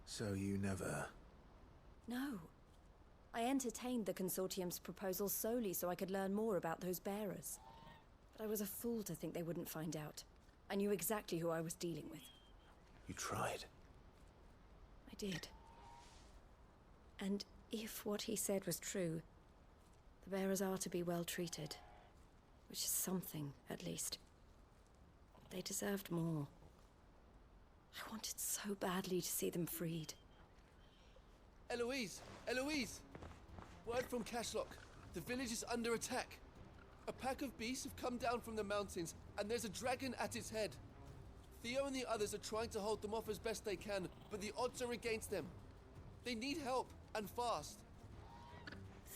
So you never... No. I entertained the Consortium's proposal solely so I could learn more about those bearers. But I was a fool to think they wouldn't find out. I knew exactly who I was dealing with. You tried. I did. And if what he said was true, the bearers are to be well treated. Which is something, at least. They deserved more. I wanted so badly to see them freed. Eloise! Eloise! Word from Cashlock. The village is under attack. A pack of beasts have come down from the mountains, and there's a dragon at its head. Theo and the others are trying to hold them off as best they can, but the odds are against them. They need help, and fast.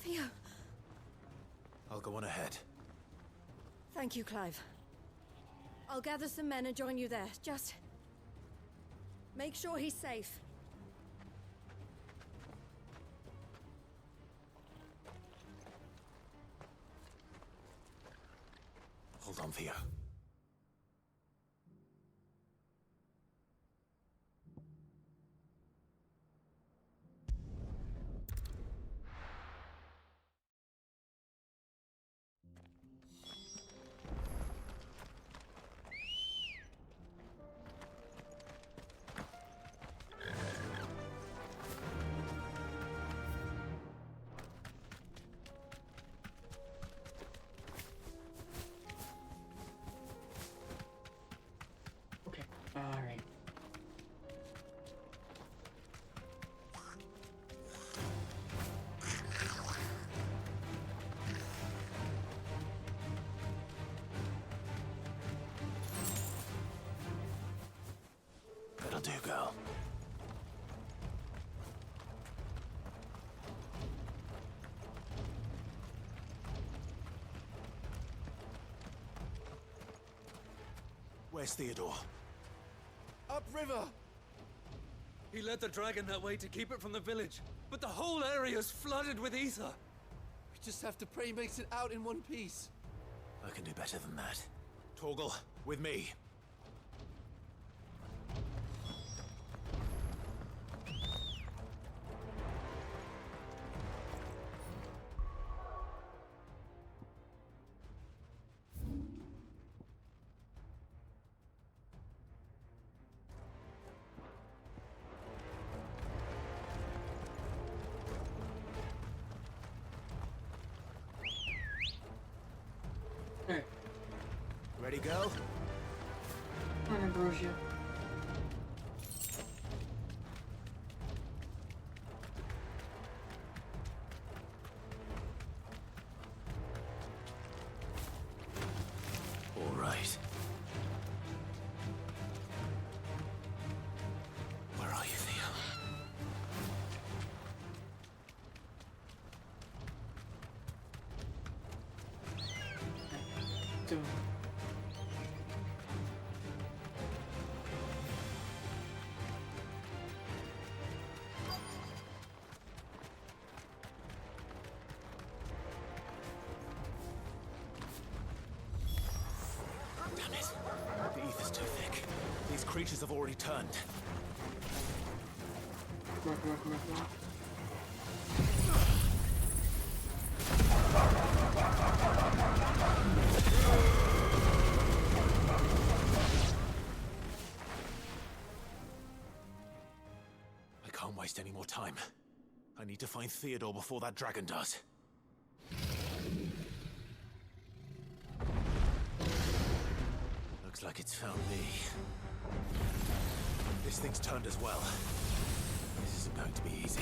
Theo! I'll go on ahead. Thank you, Clive. I'll gather some men and join you there. Just... make sure he's safe. Hold on, Theo. Alright. That'll do, girl. Where's Theodore? Upriver! He led the dragon that way to keep it from the village, but the whole area's flooded with ether. We just have to pray he makes it out in one piece. I can do better than that. Torgal, with me. Ready, go? On Ambrosia. All right. Where are you, Theo? Go. Damn it. The ether's too thick. These creatures have already turned. Come on, come on, come on, come on. I can't waste any more time. I need to find Theodore before that dragon does. Looks like it's found me. This thing's turned as well. This isn't going to be easy.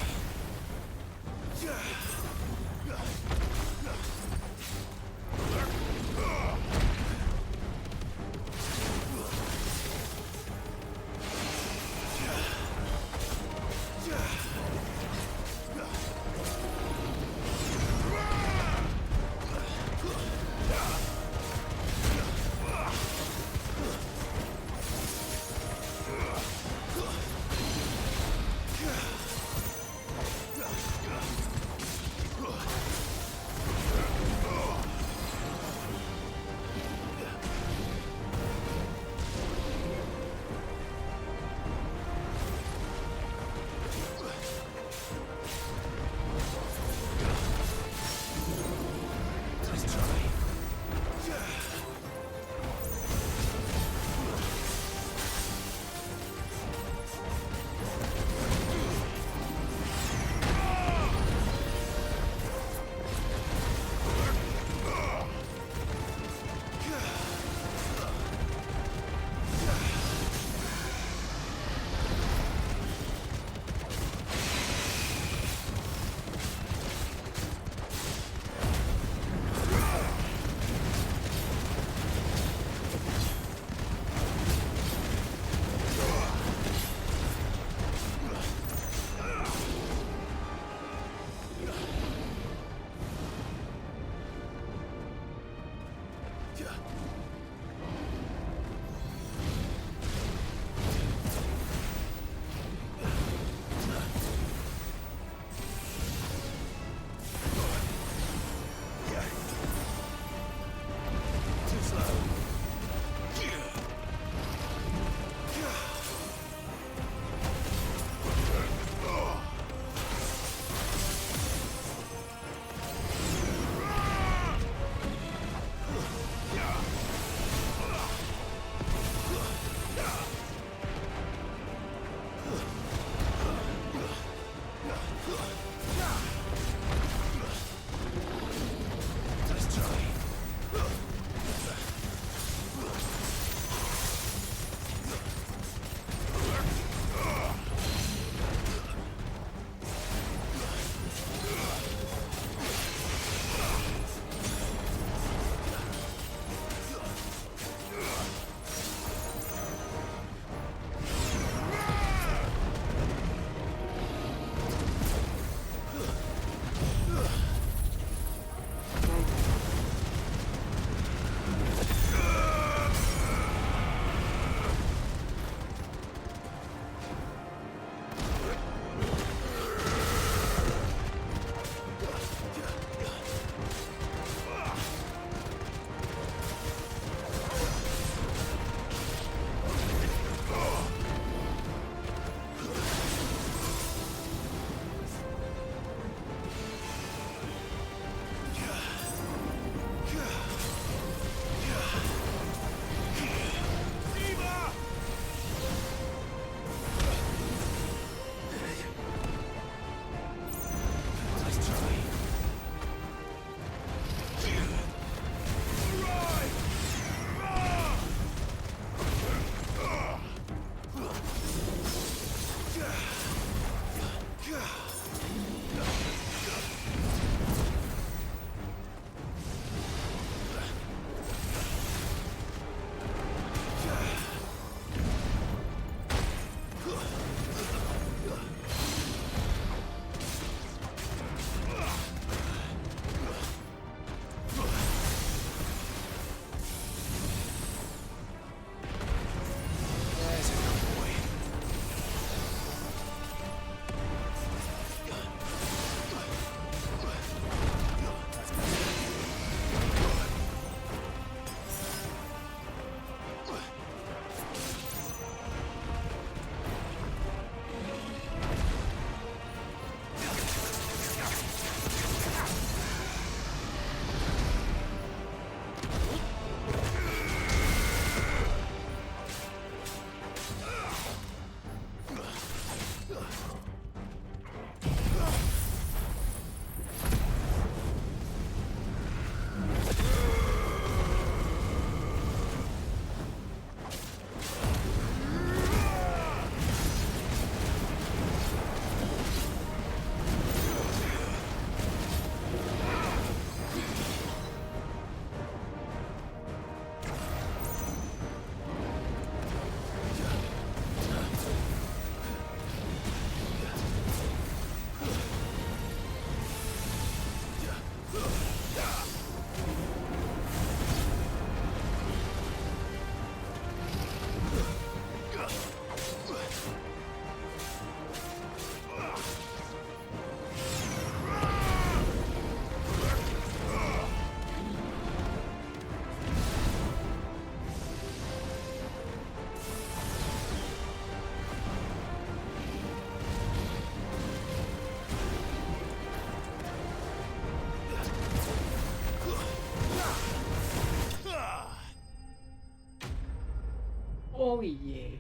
Oh yeah.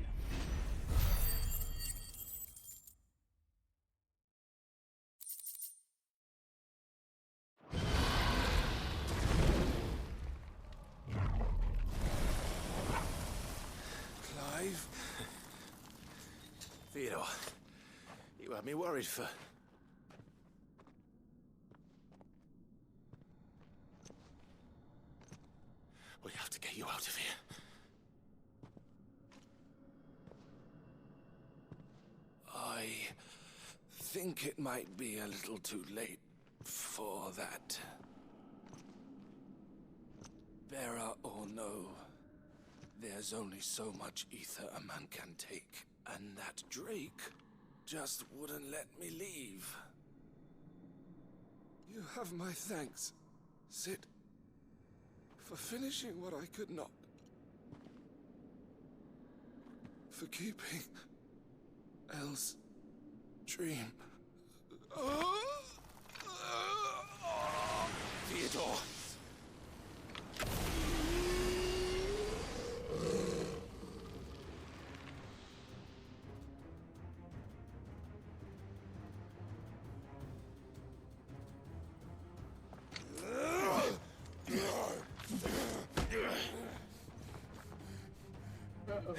Clive? Theodore, you had me worried for... We have to get you out of here. I think it might be a little too late for that. Bearer or no, there's only so much ether a man can take, and that Drake just wouldn't let me leave. You have my thanks, Sid, for finishing what I could not. For keeping Elle's dream. Theodore! Uh-oh.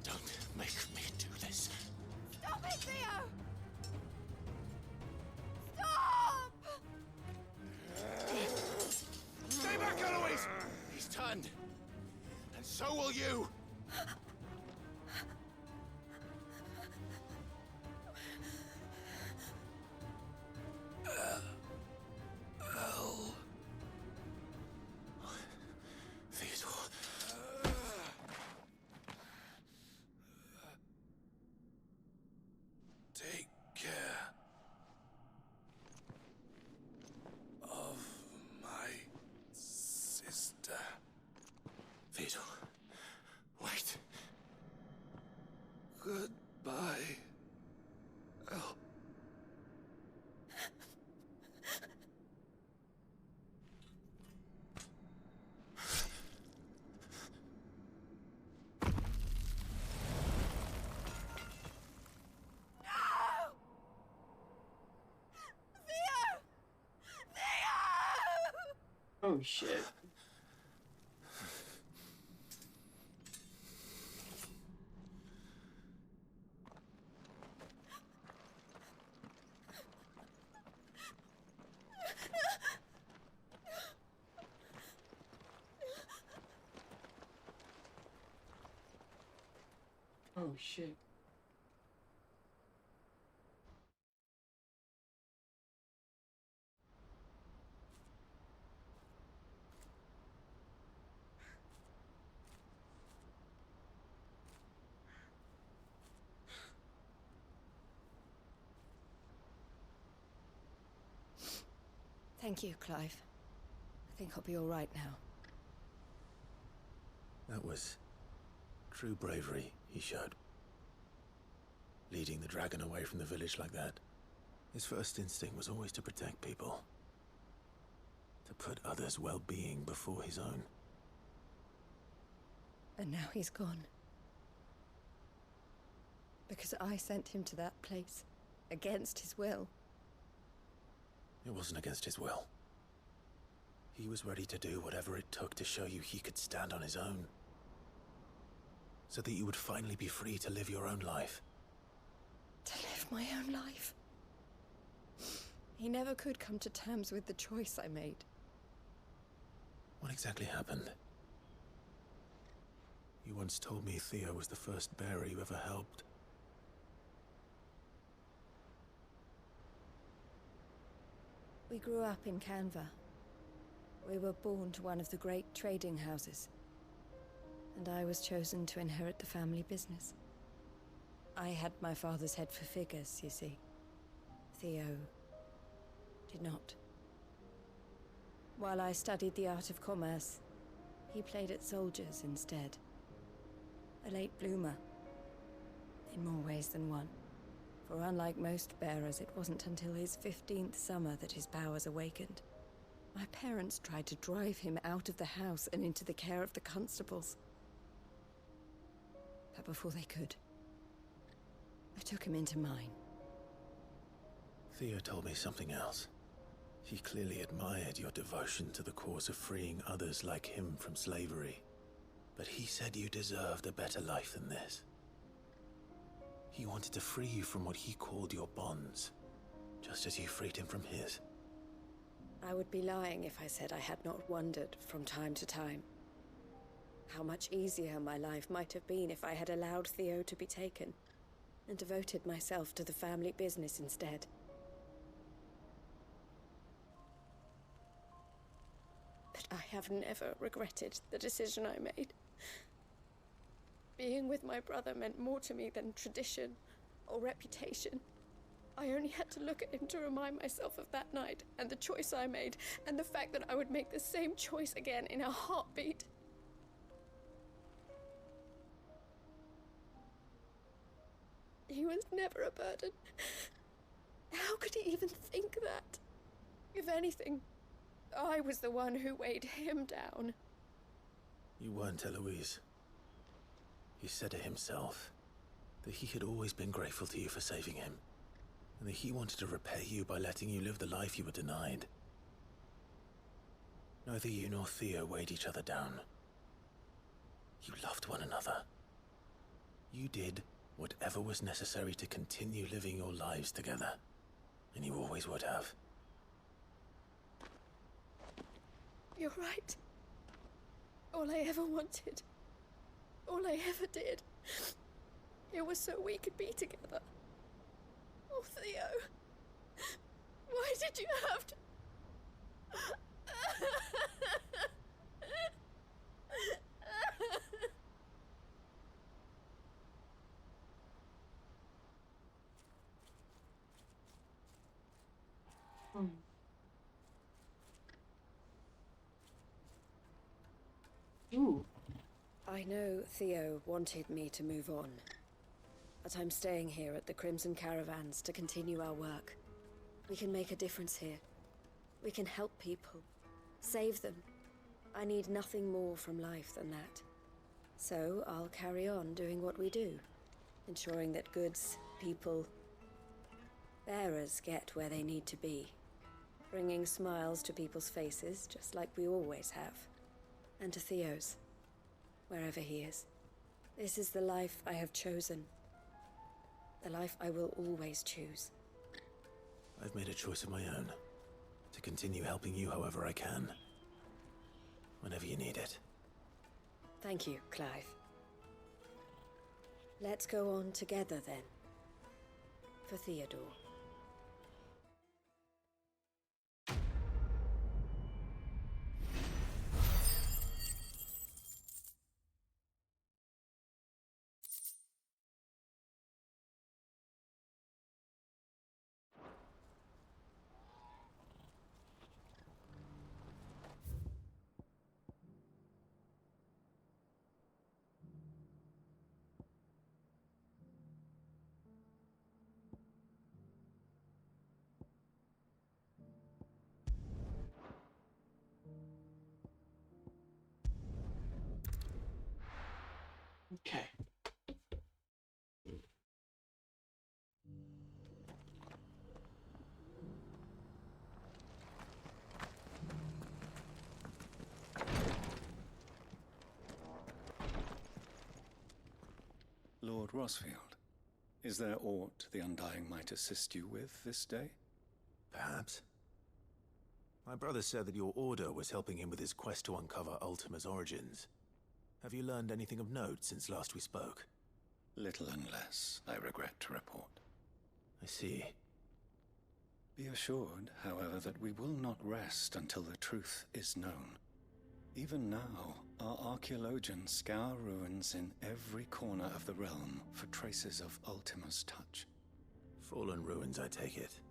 Don't make me do this. Stop it, Theo! Stop! Stay back, Eloise! He's turned. And so will you! Take care of my sister. Theodore, wait. Goodbye, Elle. Oh shit. Oh shit. Thank you, Clive. I think I'll be all right now. That was true bravery he showed. Leading the dragon away from the village like that. His first instinct was always to protect people. To put others' well-being before his own. And now he's gone. Because I sent him to that place, against his will. It wasn't against his will. He was ready to do whatever it took to show you he could stand on his own. So that you would finally be free to live your own life. To live my own life? He never could come to terms with the choice I made. What exactly happened? You once told me Theo was the first bearer you ever helped. We grew up in Canva. We were born to one of the great trading houses. And I was chosen to inherit the family business. I had my father's head for figures, you see. Theo did not. While I studied the art of commerce, he played at soldiers instead. A late bloomer, in more ways than one. For unlike most bearers, it wasn't until his 15th summer that his powers awakened. My parents tried to drive him out of the house and into the care of the constables. But before they could, I took him into mine. Theo told me something else. He clearly admired your devotion to the cause of freeing others like him from slavery. But he said you deserved a better life than this. He wanted to free you from what he called your bonds, just as you freed him from his. I would be lying if I said I had not wondered from time to time how much easier my life might have been if I had allowed Theo to be taken and devoted myself to the family business instead. But I have never regretted the decision I made. Being with my brother meant more to me than tradition or reputation. I only had to look at him to remind myself of that night and the choice I made and the fact that I would make the same choice again in a heartbeat. He was never a burden. How could he even think that? If anything, I was the one who weighed him down. You weren't, Eloise. He said it himself, that he had always been grateful to you for saving him, and that he wanted to repay you by letting you live the life you were denied. Neither you nor Theo weighed each other down. You loved one another. You did whatever was necessary to continue living your lives together, and you always would have. You're right. All I ever wanted, all I ever did, it was so we could be together. Oh, Theo, why did you have to... Ooh. I know Theo wanted me to move on, but I'm staying here at the Crimson Caravans to continue our work. We can make a difference here. We can help people, save them. I need nothing more from life than that. So I'll carry on doing what we do, ensuring that goods, people, bearers get where they need to be, bringing smiles to people's faces just like we always have, and to Theo's, wherever he is. This is the life I have chosen, the life I will always choose. I've made a choice of my own, to continue helping you however I can, whenever you need it. Thank you, Clive. Let's go on together then, for Theodore. Okay. Lord Rosfield, is there aught the Undying might assist you with this day? Perhaps. My brother said that your order was helping him with his quest to uncover Ultima's origins. Have you learned anything of note since last we spoke? Little unless, I regret to report. I see. Be assured, however, that we will not rest until the truth is known. Even now, our archaeologians scour ruins in every corner of the realm for traces of Ultima's touch. Fallen ruins, I take it.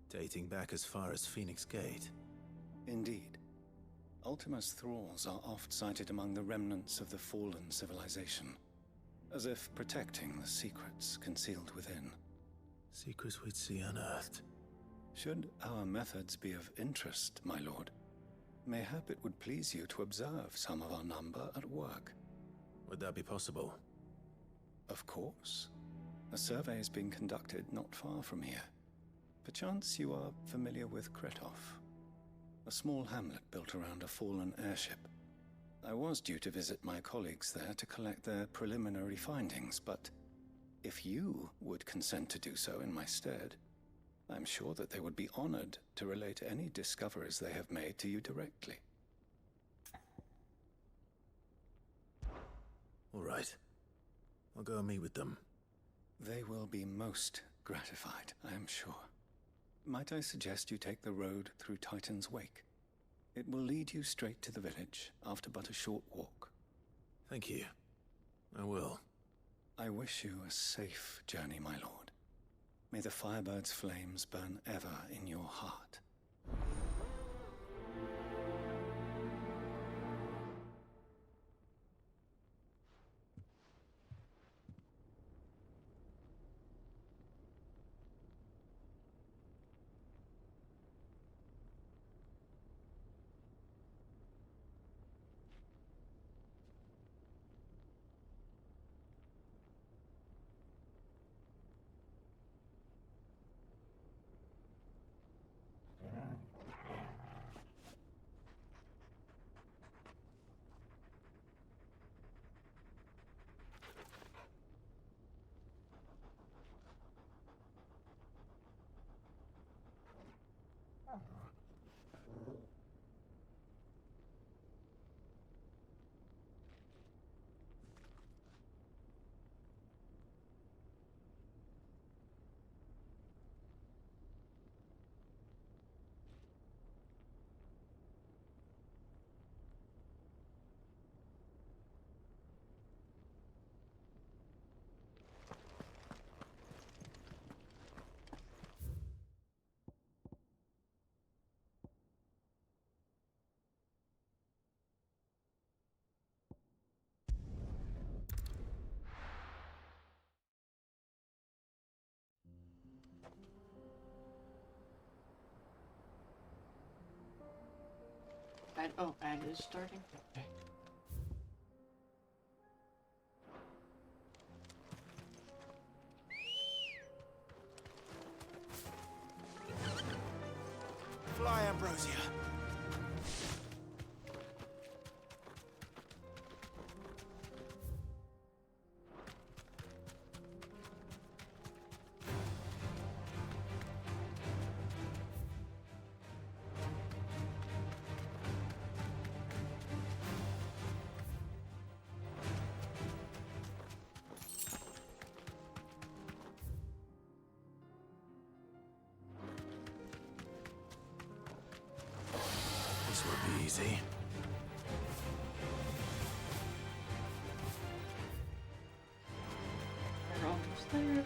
Dating back as far as Phoenix Gate. Indeed. Ultima's thralls are oft sighted among the remnants of the fallen civilization, as if protecting the secrets concealed within. Secrets we'd see unearthed. Should our methods be of interest, my lord, mayhap it would please you to observe some of our number at work. Would that be possible? Of course. A survey is being conducted not far from here. Perchance you are familiar with Kretov, a small hamlet built around a fallen airship. I was due to visit my colleagues there to collect their preliminary findings, but if you would consent to do so in my stead, I'm sure that they would be honored to relate any discoveries they have made to you directly. All right. I'll go and meet with them. They will be most gratified, I am sure. Might I suggest you take the road through Titan's Wake? It will lead you straight to the village after but a short walk. Thank you. I will. I wish you a safe journey, my lord. May the Firebird's flames burn ever in your heart. Ad is starting? Okay. Fly, Ambrosia! This will be easy. We're almost there.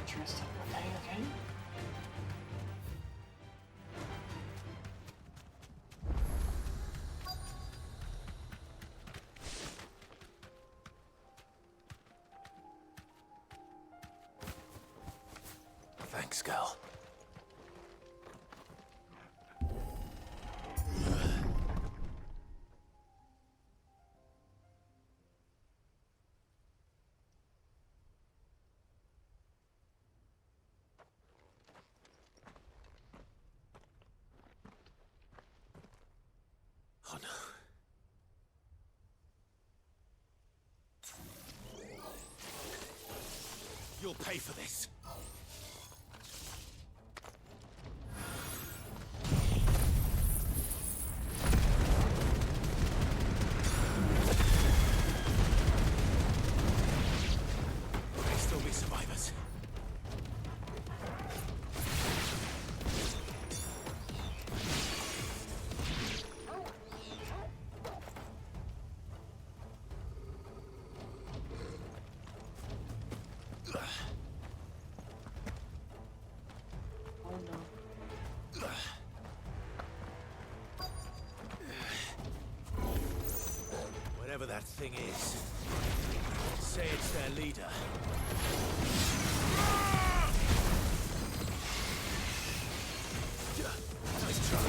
Interesting. Okay. Thanks, girl. Oh no. You'll pay for this. that thing is. Say it's their leader. Nice try.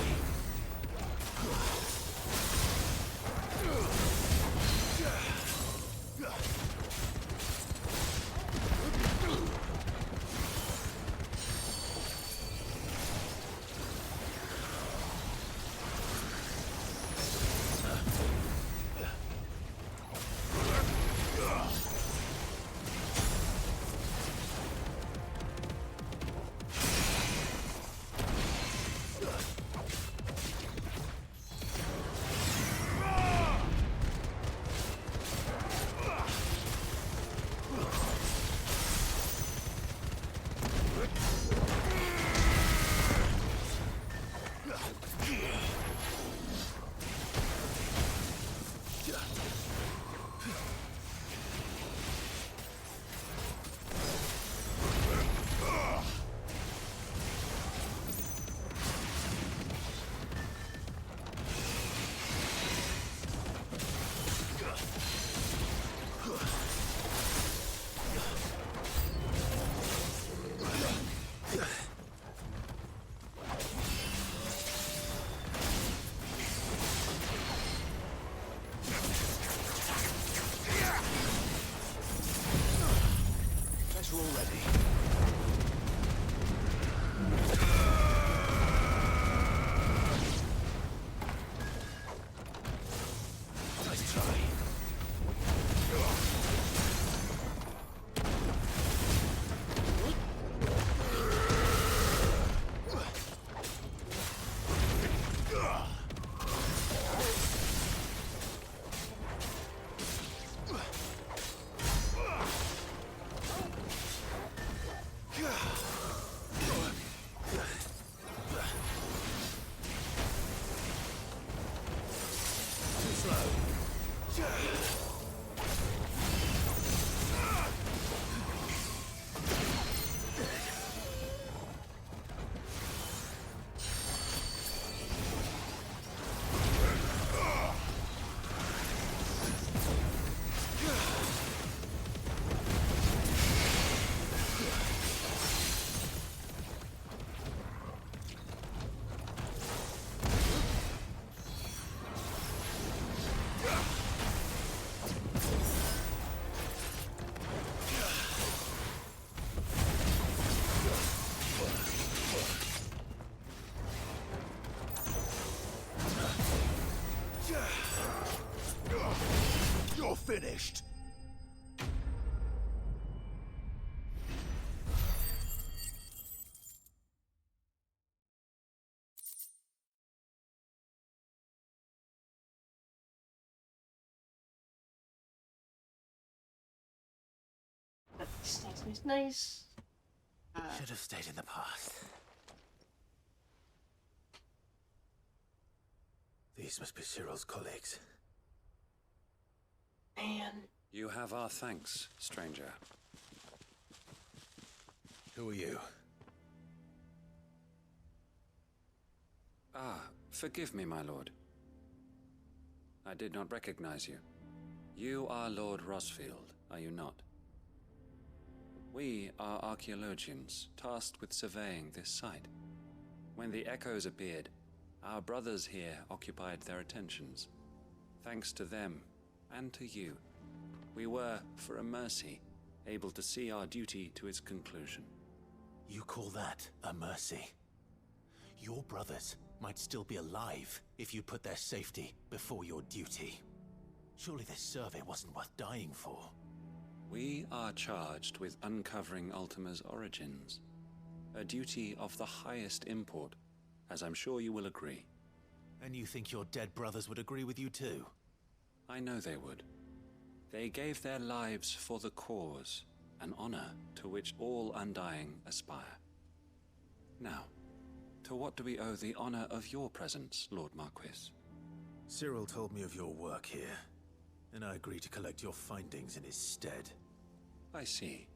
You're finished. Nice. Should have stayed in the past. These must be Cyril's colleagues. Man. You have our thanks, stranger. Who are you? Ah, forgive me, my lord. I did not recognize you. You are Lord Rosfield, are you not? We are archaeologians, tasked with surveying this site. When the echoes appeared, our brothers here occupied their attentions. Thanks to them, and to you, we were, for a mercy, able to see our duty to its conclusion. You call that a mercy? Your brothers might still be alive if you put their safety before your duty. Surely this survey wasn't worth dying for. We are charged with uncovering Ultima's origins. A duty of the highest import, as I'm sure you will agree. And you think your dead brothers would agree with you too? I know they would. They gave their lives for the cause, an honor to which all Undying aspire. Now, to what do we owe the honor of your presence, Lord Marquis? Cyril told me of your work here, and I agreed to collect your findings in his stead. I see.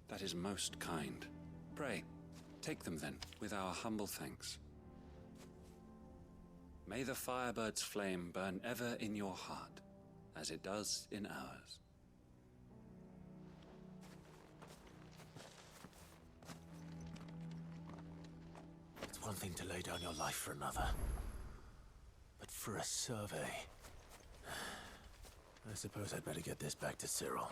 That is most kind. Pray, take them then, with our humble thanks. May the Firebird's flame burn ever in your heart. as it does in ours. It's one thing to lay down your life for another, but for a survey... I suppose I'd better get this back to Cyril.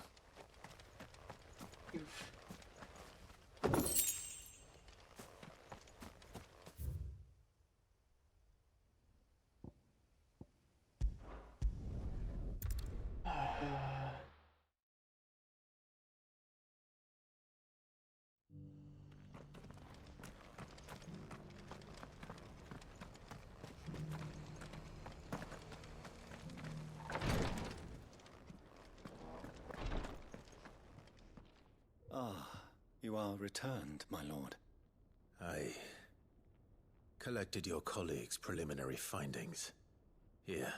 You are returned, my lord. I collected your colleagues' preliminary findings. Here,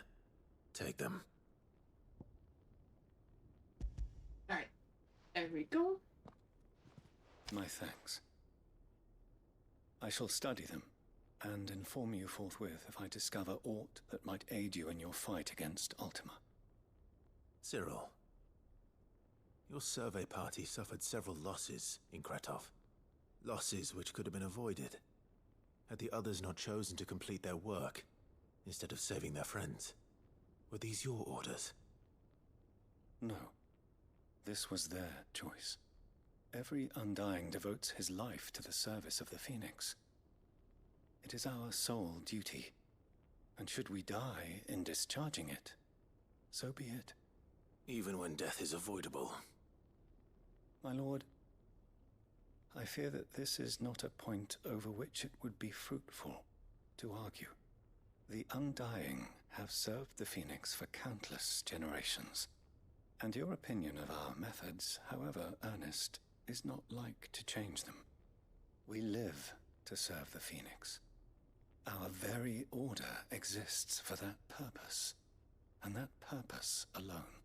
take them. Alright, there we go. My thanks. I shall study them, and inform you forthwith if I discover aught that might aid you in your fight against Ultima. Cyril, your survey party suffered several losses in Kretov. Losses which could have been avoided, had the others not chosen to complete their work, instead of saving their friends. Were these your orders? No. This was their choice. Every Undying devotes his life to the service of the Phoenix. It is our sole duty, and should we die in discharging it, so be it. Even when death is avoidable. My lord, I fear that this is not a point over which it would be fruitful to argue. The Undying have served the Phoenix for countless generations, and your opinion of our methods, however earnest, is not like to change them. We live to serve the Phoenix. Our very order exists for that purpose, and that purpose alone.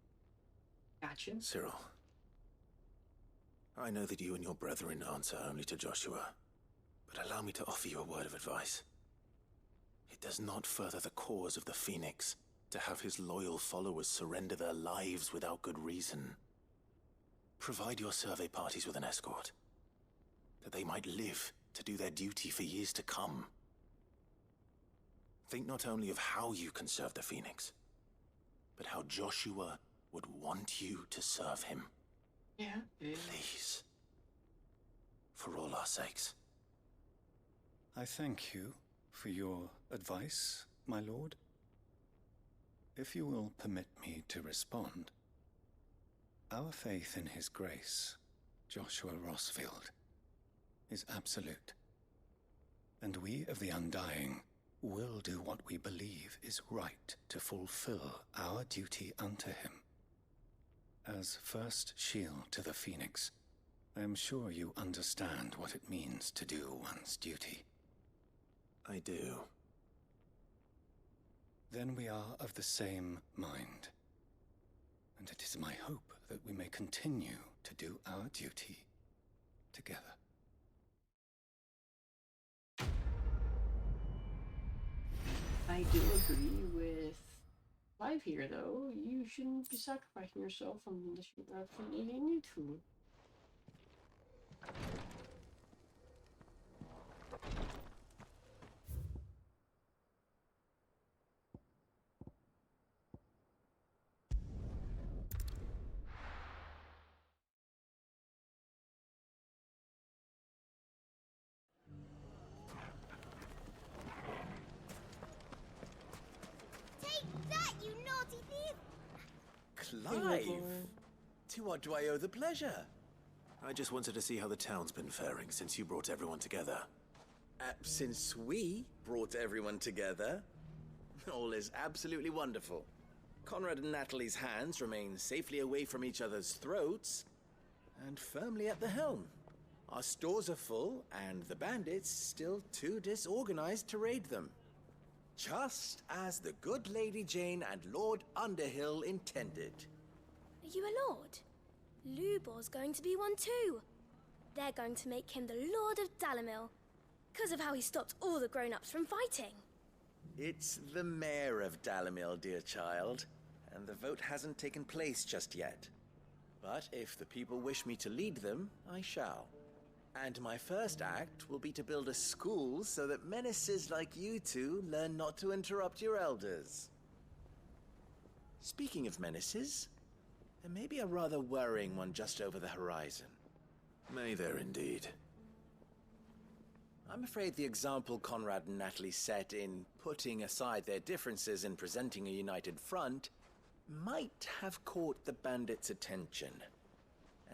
Gotcha. Cyril, I know that you and your brethren answer only to Joshua, but allow me to offer you a word of advice. It does not further the cause of the Phoenix to have his loyal followers surrender their lives without good reason. Provide your survey parties with an escort, that they might live to do their duty for years to come. Think not only of how you can serve the Phoenix, but how Joshua would want you to serve him. Yeah. Please. For all our sakes. I thank you for your advice, my lord. If you will permit me to respond, our faith in his grace, Joshua Rossfield, is absolute. And we of the Undying will do what we believe is right to fulfill our duty unto him. As first shield to the Phoenix, I am sure you understand what it means to do one's duty. I do. Then we are of the same mind. And it is my hope that we may continue to do our duty together. I do agree with Clive here, though. You shouldn't be sacrificing yourself unless you absolutely need to. Clive! To what do I owe the pleasure? I just wanted to see how the town's been faring since you brought everyone together. Since we brought everyone together, all is absolutely wonderful. Conrad and Natalie's hands remain safely away from each other's throats, and firmly at the helm. Our stores are full, and the bandits still too disorganized to raid them. Just as the good Lady Jane and Lord Underhill intended. Are you a lord? Lubor's going to be one too. They're going to make him the Lord of Dalimil, because of how he stopped all the grown-ups from fighting. It's the mayor of Dalimil, dear child. and the vote hasn't taken place just yet. But if the people wish me to lead them, I shall. And my first act will be to build a school so that menaces like you two learn not to interrupt your elders. Speaking of menaces, there may be a rather worrying one just over the horizon. May there indeed. I'm afraid the example Conrad and Natalie set in putting aside their differences and presenting a united front might have caught the bandits' attention.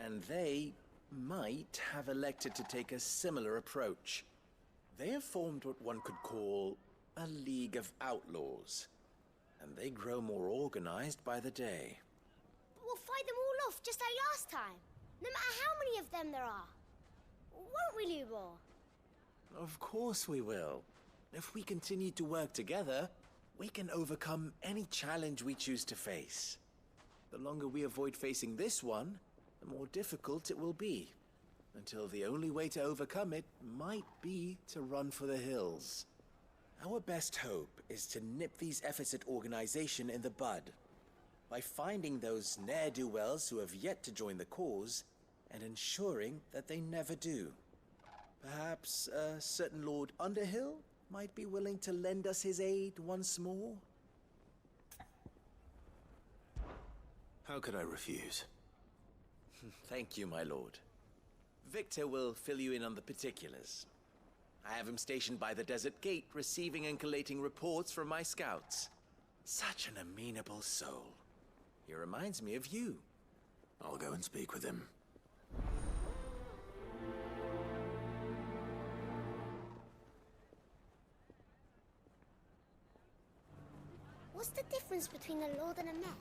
And they might have elected to take a similar approach. They have formed what one could call a League of Outlaws, and they grow more organized by the day. But we'll fight them all off just like last time, no matter how many of them there are. Won't we, Lubor? Of course we will. If we continue to work together, we can overcome any challenge we choose to face. The longer we avoid facing this one, the more difficult it will be, until the only way to overcome it might be to run for the hills. Our best hope is to nip these efforts at organization in the bud, by finding those ne'er-do-wells who have yet to join the cause, and ensuring that they never do. Perhaps a certain Lord Underhill might be willing to lend us his aid once more? How could I refuse? Thank you, my lord. Victor will fill you in on the particulars. I have him stationed by the desert gate, receiving and collating reports from my scouts. Such an amenable soul. He reminds me of you. I'll go and speak with him. What's the difference between a lord and a man?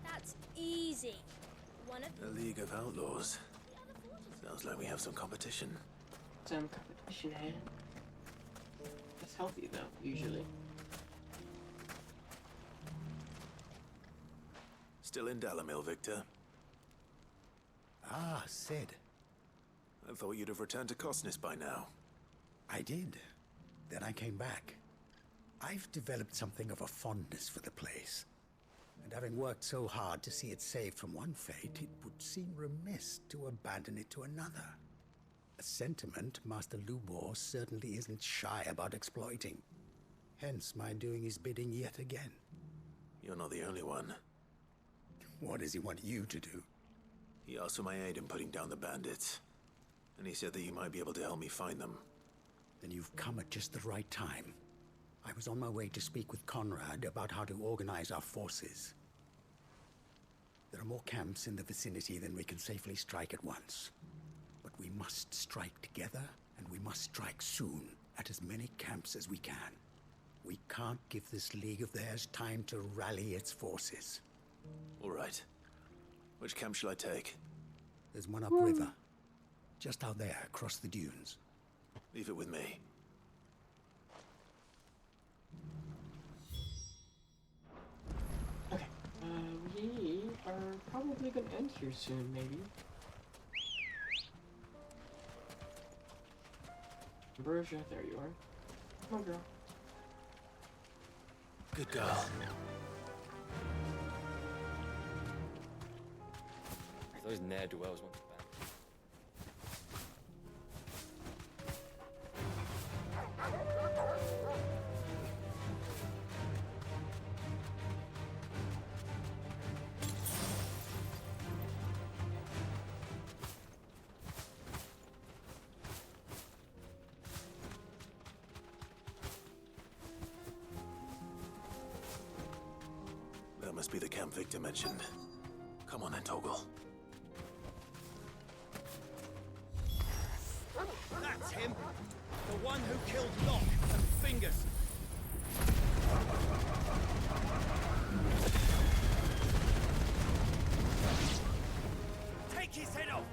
That's easy. One of A League of Outlaws. Sounds like we have some competition. Some competition, eh? That's healthy, though, usually. Still in Dalamil, Victor? Ah, Sid. I thought you'd have returned to Cosnis by now. I did. Then I came back. I've developed something of a fondness for the place. And having worked so hard to see it saved from one fate, it would seem remiss to abandon it to another. A sentiment Master Lubor certainly isn't shy about exploiting. Hence my doing his bidding yet again. You're not the only one. What does he want you to do? He asked for my aid in putting down the bandits. And he said that you might be able to help me find them. Then you've come at just the right time. I was on my way to speak with Conrad about how to organize our forces. There are more camps in the vicinity than we can safely strike at once. But we must strike together, and we must strike soon at as many camps as we can. We can't give this league of theirs time to rally its forces. All right. Which camp shall I take? There's one upriver. Just out there, across the dunes. Leave it with me. Okay. We are probably gonna end here soon, maybe. Ambrosia, there you are. Come on, girl. Good girl. Those ne'er-do-wells want That must be the camp Victor mentioned. Come on then, Toggle. That's him! The one who killed Locke and Fingers! Take his head off!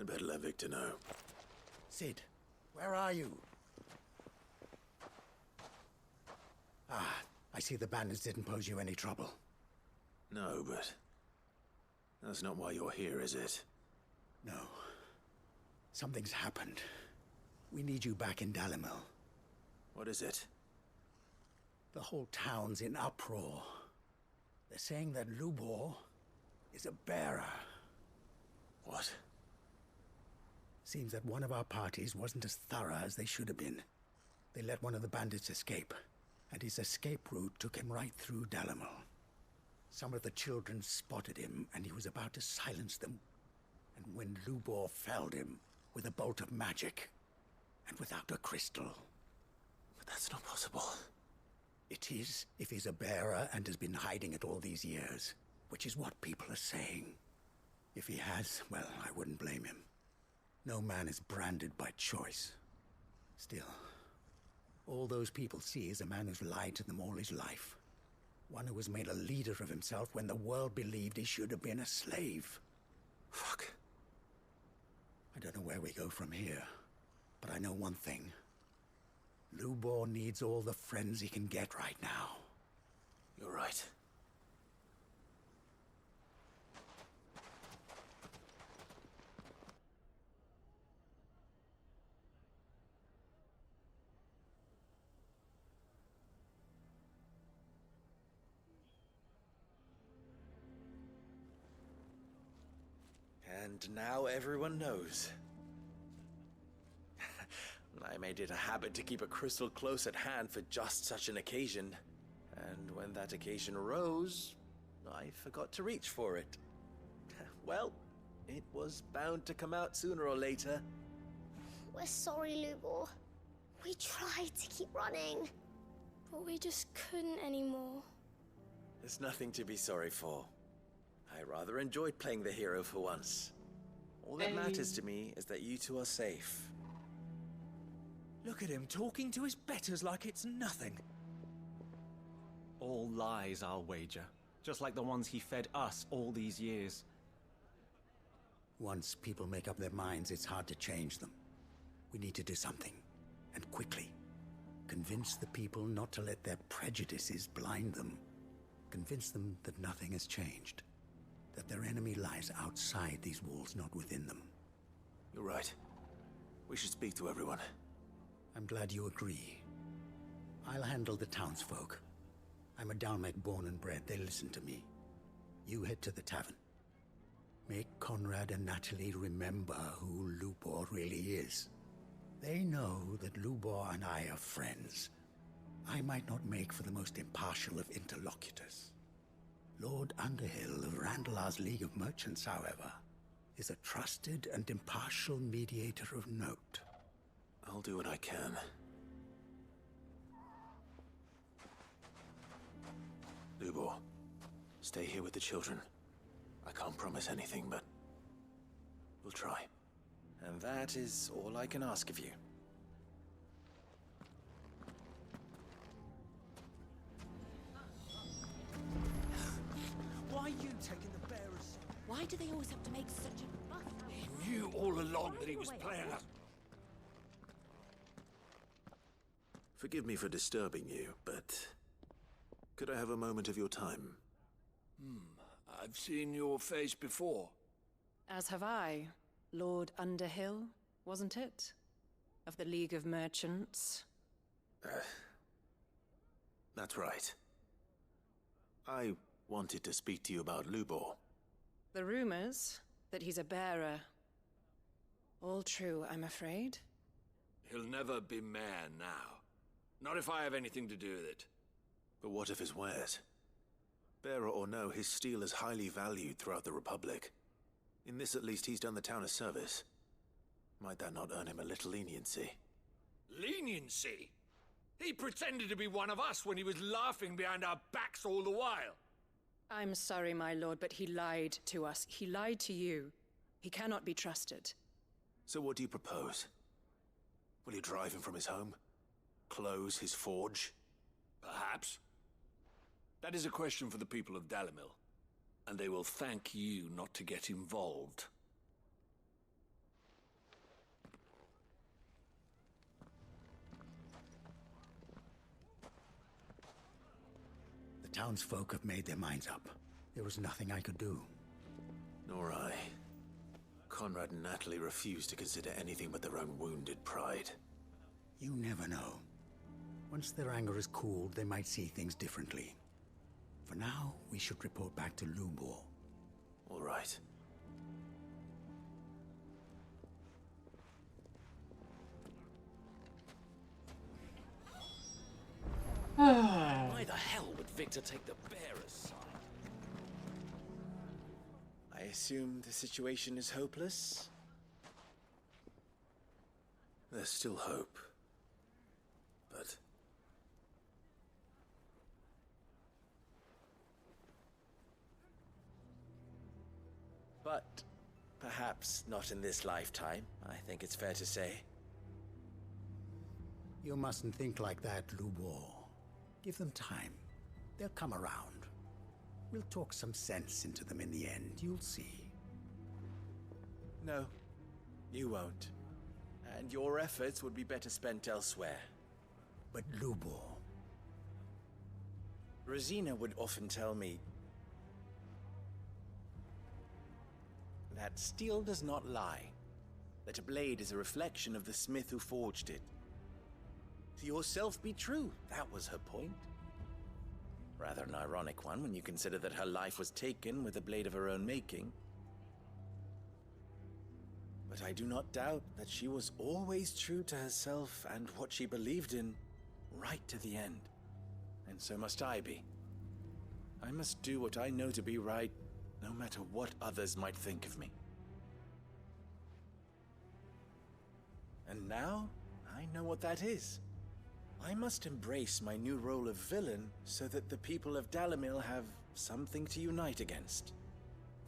I'd better let Victor know. Sid, where are you? Ah, I see the bandits didn't pose you any trouble. No, but that's not why you're here, is it? No. Something's happened. We need you back in Dalimil. What is it? The whole town's in uproar. They're saying that Lubor is a bearer. What? Seems that one of our parties wasn't as thorough as they should have been. They let one of the bandits escape, and his escape route took him right through Dalimil. Some of the children spotted him, and he was about to silence them. And when Lubor felled him with a bolt of magic, and without a crystal. But that's not possible. It is, if he's a bearer and has been hiding it all these years, which is what people are saying. If he has, well, I wouldn't blame him. No man is branded by choice. Still, all those people see is a man who's lied to them all his life. One who was made a leader of himself when the world believed he should have been a slave. Fuck. I don't know where we go from here, but I know one thing. Lubor needs all the friends he can get right now. You're right. And now everyone knows. I made it a habit to keep a crystal close at hand for just such an occasion. And when that occasion arose, I forgot to reach for it. Well, it was bound to come out sooner or later. We're sorry, Lubor. We tried to keep running, but we just couldn't anymore. There's nothing to be sorry for. I rather enjoyed playing the hero for once. All that matters to me is that you two are safe. Look at him talking to his betters like it's nothing. All lies, I'll wager. Just like the ones he fed us all these years. Once people make up their minds, it's hard to change them. We need to do something, and quickly. Convince the people not to let their prejudices blind them. Convince them that nothing has changed. That their enemy lies outside these walls, not within them. You're right. We should speak to everyone. I'm glad you agree. I'll handle the townsfolk. I'm a Dalmec born and bred. They listen to me. You head to the tavern. Make Conrad and Natalie remember who Lubor really is. They know that Lubor and I are friends. I might not make for the most impartial of interlocutors. Lord Underhill of Randalar's League of Merchants, however, is a trusted and impartial mediator of note. I'll do what I can. Lubor, stay here with the children. I can't promise anything, but we'll try. And that is all I can ask of you. Why are you taking the bearers? Why do they always have to make such a fuss? He knew all along that he was playing us. Forgive me for disturbing you, but could I have a moment of your time? I've seen your face before. As have I. Lord Underhill, wasn't it? Of the League of Merchants. That's right. I wanted to speak to you about Lubor. The rumors that he's a bearer. All true, I'm afraid. He'll never be mayor now. Not if I have anything to do with it. But what of his wares? Bearer or no, his steel is highly valued throughout the Republic. In this at least, he's done the town a service. Might that not earn him a little leniency? Leniency? He pretended to be one of us when he was laughing behind our backs all the while. I'm sorry, my lord, but he lied to us. He lied to you. He cannot be trusted. So what do you propose? Will you drive him from his home? Close his forge? Perhaps. That is a question for the people of Dalimil. And they will thank you not to get involved. townsfolk have made their minds up. There was nothing I could do. Nor I. Conrad and Natalie refused to consider anything but their own wounded pride. You never know. Once their anger is cooled, they might see things differently. For now, we should report back to Lubor. All right. Why the hell would Victor take the bearer's side? I assume the situation is hopeless? There's still hope. But... But perhaps not in this lifetime, I think it's fair to say. You mustn't think like that, Lubor. Give them time. They'll come around. We'll talk some sense into them in the end, you'll see. No, you won't. And your efforts would be better spent elsewhere. But Lubor... Rosina would often tell me that steel does not lie, that a blade is a reflection of the smith who forged it. To yourself be true, that was her point. Rather an ironic one when you consider that her life was taken with a blade of her own making. But I do not doubt that she was always true to herself and what she believed in, right to the end. And so must I be. I must do what I know to be right, no matter what others might think of me. And now, I know what that is. I must embrace my new role of villain so that the people of Dalimil have something to unite against.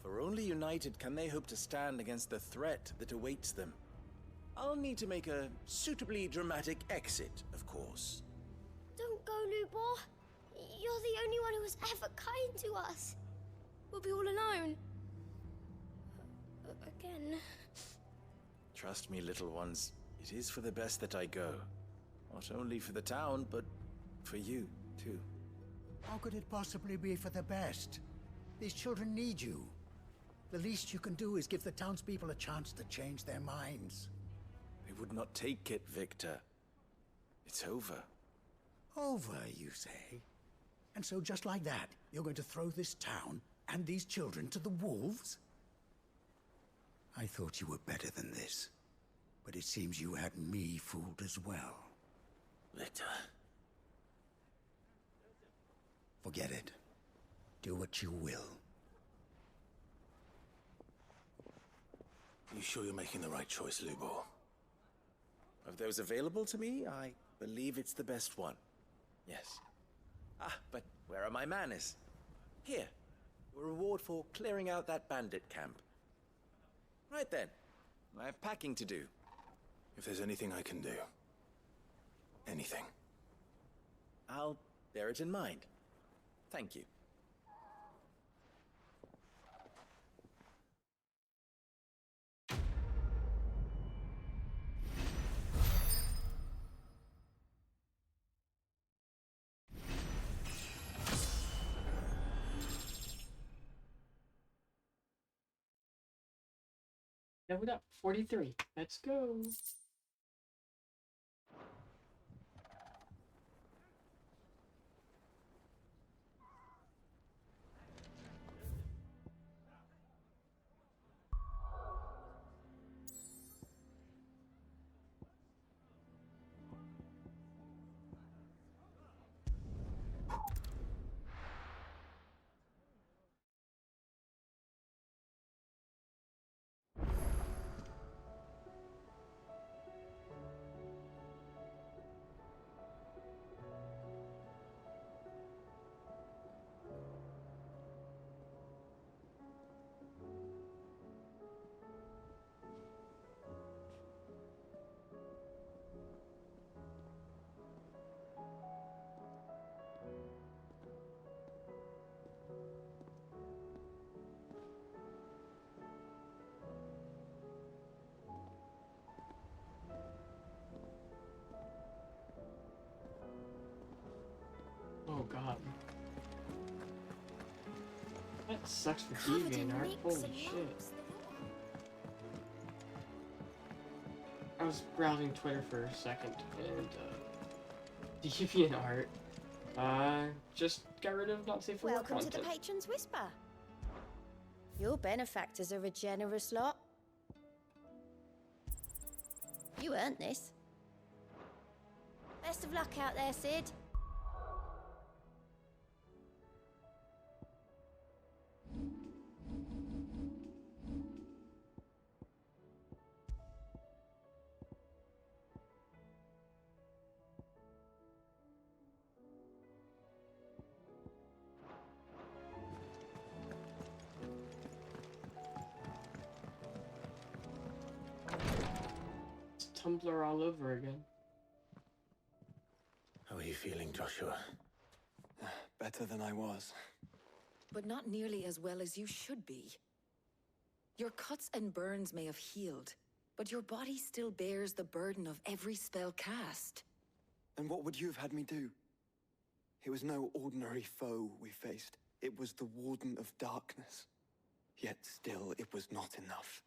For only united can they hope to stand against the threat that awaits them. I'll need to make a suitably dramatic exit, of course. Don't go, Lubor. You're the only one who was ever kind to us. We'll be all alone. Again. Trust me, little ones. It is for the best that I go. Not only for the town, but for you, too. How could it possibly be for the best? These children need you. The least you can do is give the townspeople a chance to change their minds. They would not take it, Victor. It's over. Over, you say? And so just like that, you're going to throw this town and these children to the wolves? I thought you were better than this. But it seems you had me fooled as well. Victor. Forget it. Do what you will. You sure you're making the right choice, Lubor? Of those available to me, I believe it's the best one. Yes. Ah, but where are my manners? Here. A reward for clearing out that bandit camp. Right then. I have packing to do. If there's anything I can do. Anything. I'll bear it in mind. Thank you. Leveled up, 43. Let's go. Sucks for Covered in DeviantArt. nicks Holy and shit. lumps. I was browsing Twitter for a second, and DeviantArt just got rid of not safe for work Welcome to the content. Patron's Whisper. Your benefactors are a generous lot. You earned this. Best of luck out there, Sid. It's Tumblr all over again. How are you feeling, Joshua? Better than I was. But not nearly as well as you should be. Your cuts and burns may have healed, but your body still bears the burden of every spell cast. And what would you have had me do? It was no ordinary foe we faced. It was the Warden of Darkness. Yet still, it was not enough.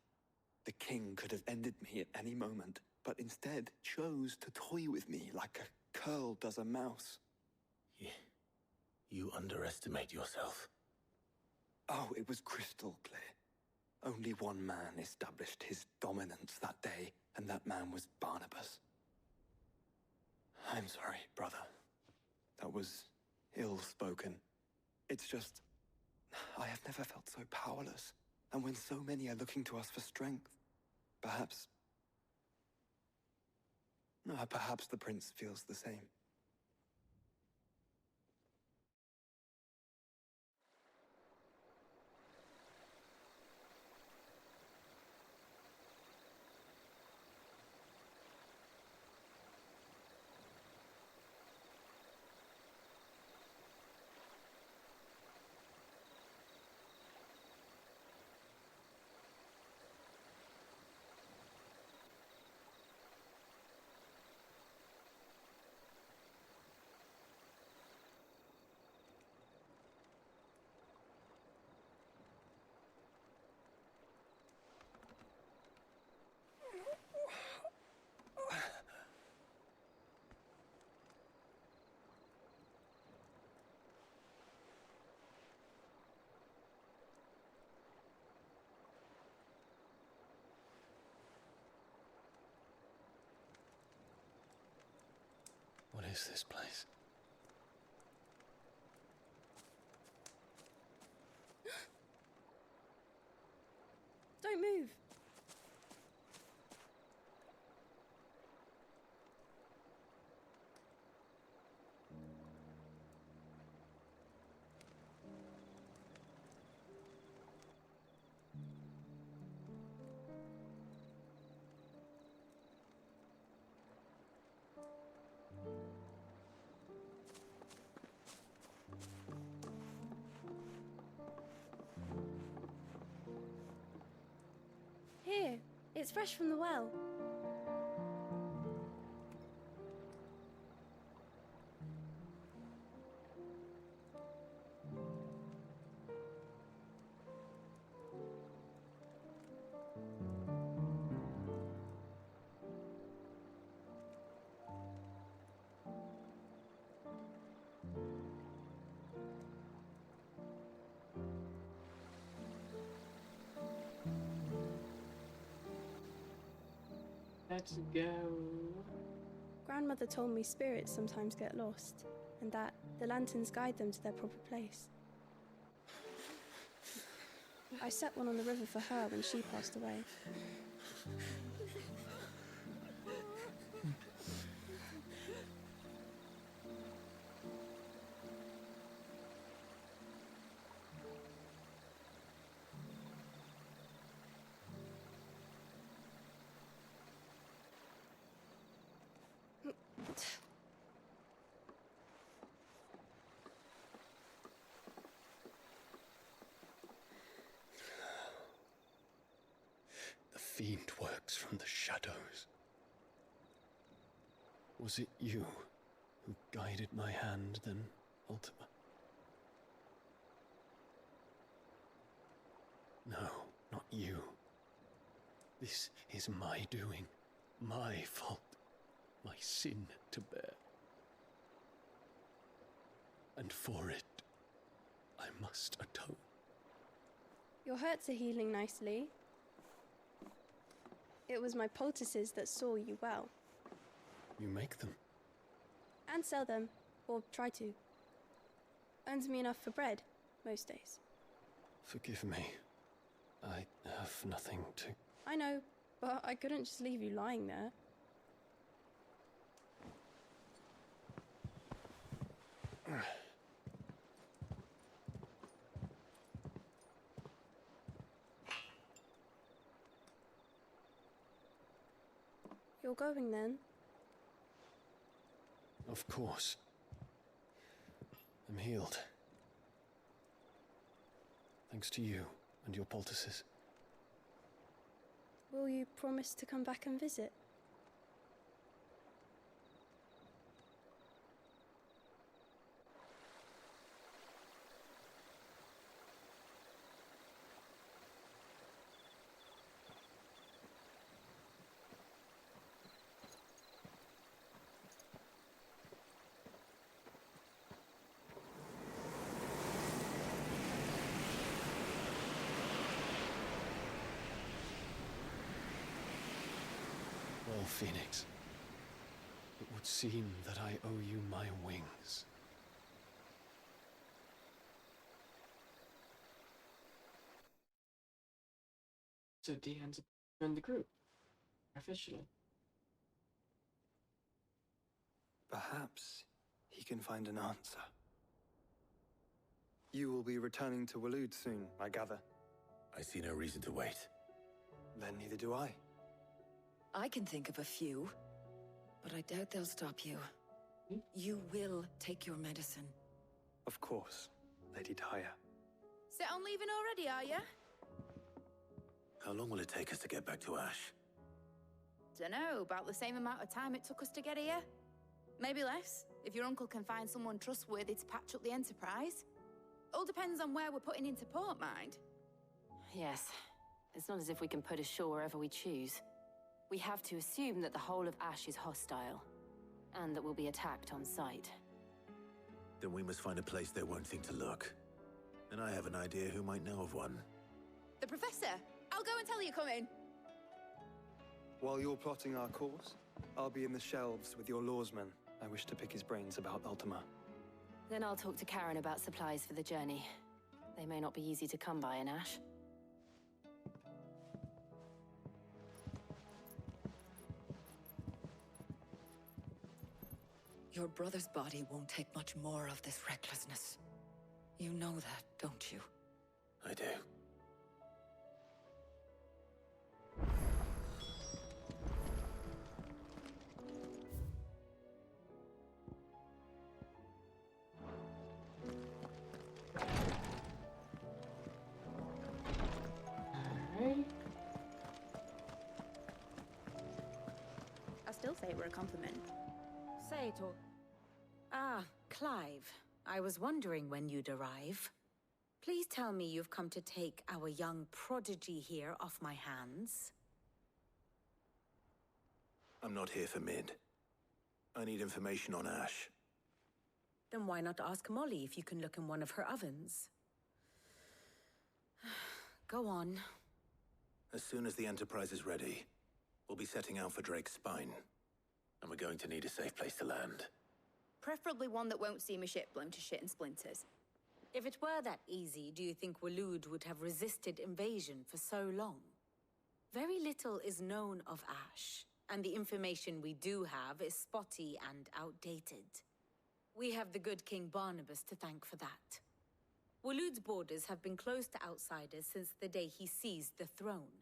The king could have ended me at any moment, but instead chose to toy with me like a curl does a mouse. You underestimate yourself. Oh, it was crystal clear. Only one man established his dominance that day, and that man was Barnabas. I'm sorry, brother. That was ill-spoken. It's just, I have never felt so powerless. And when so many are looking to us for strength, perhaps the prince feels the same. What is this place? Don't move. Here, it's fresh from the well. Let's go. Grandmother told me spirits sometimes get lost, and that the lanterns guide them to their proper place. I set one on the river for her when she passed away. The fiend works from the shadows. Was it you who guided my hand, then, Ultima? you. This is my doing, my fault, my sin to bear. And for it, I must atone. Your hurts are healing nicely. It was my poultices that saw you well. You make them? And sell them, or try to. Earns me enough for bread, most days. Forgive me. I have nothing to... I know, but I couldn't just leave you lying there. You're going then? Of course. I'm healed. Thanks to you and your poultices. Will you promise to come back and visit? Well, Phoenix, it would seem that I owe you my wings. So D ends up in the group, officially. Perhaps he can find an answer. You will be returning to Waloed soon, I gather. I see no reason to wait. Then neither do I. I can think of a few, but I doubt they'll stop you. You will take your medicine. Of course, Lady Daya. Set on leaving already, are ya? How long will it take us to get back to Ash? Dunno, about the same amount of time it took us to get here. Maybe less, if your uncle can find someone trustworthy to patch up the Enterprise. All depends on where we're putting into port, mind. Yes. It's not as if we can put ashore wherever we choose. We have to assume that the whole of Ash is hostile, and that we'll be attacked on sight. Then we must find a place they won't think to look. And I have an idea who might know of one. The Professor! I'll go and tell you come in. While you're plotting our course, I'll be in the shelves with your lawsman. I wish to pick his brains about Ultima. Then I'll talk to Karen about supplies for the journey. They may not be easy to come by in Ash. Your brother's body won't take much more of this recklessness. You know that, don't you? I do. I still say it were a compliment. Say it all. Ah, Clive. I was wondering when you'd arrive. Please tell me you've come to take our young prodigy here off my hands. I'm not here for Mid. I need information on Ash. Then why not ask Molly if you can look in one of her ovens? Go on. As soon as the Enterprise is ready, we'll be setting out for Drake's Spine. And we're going to need a safe place to land. Preferably one that won't see my ship blown to shit and splinters. If it were that easy, do you think Waloed would have resisted invasion for so long? Very little is known of Ash, and the information we do have is spotty and outdated. We have the good King Barnabas to thank for that. Waloed's borders have been closed to outsiders since the day he seized the throne.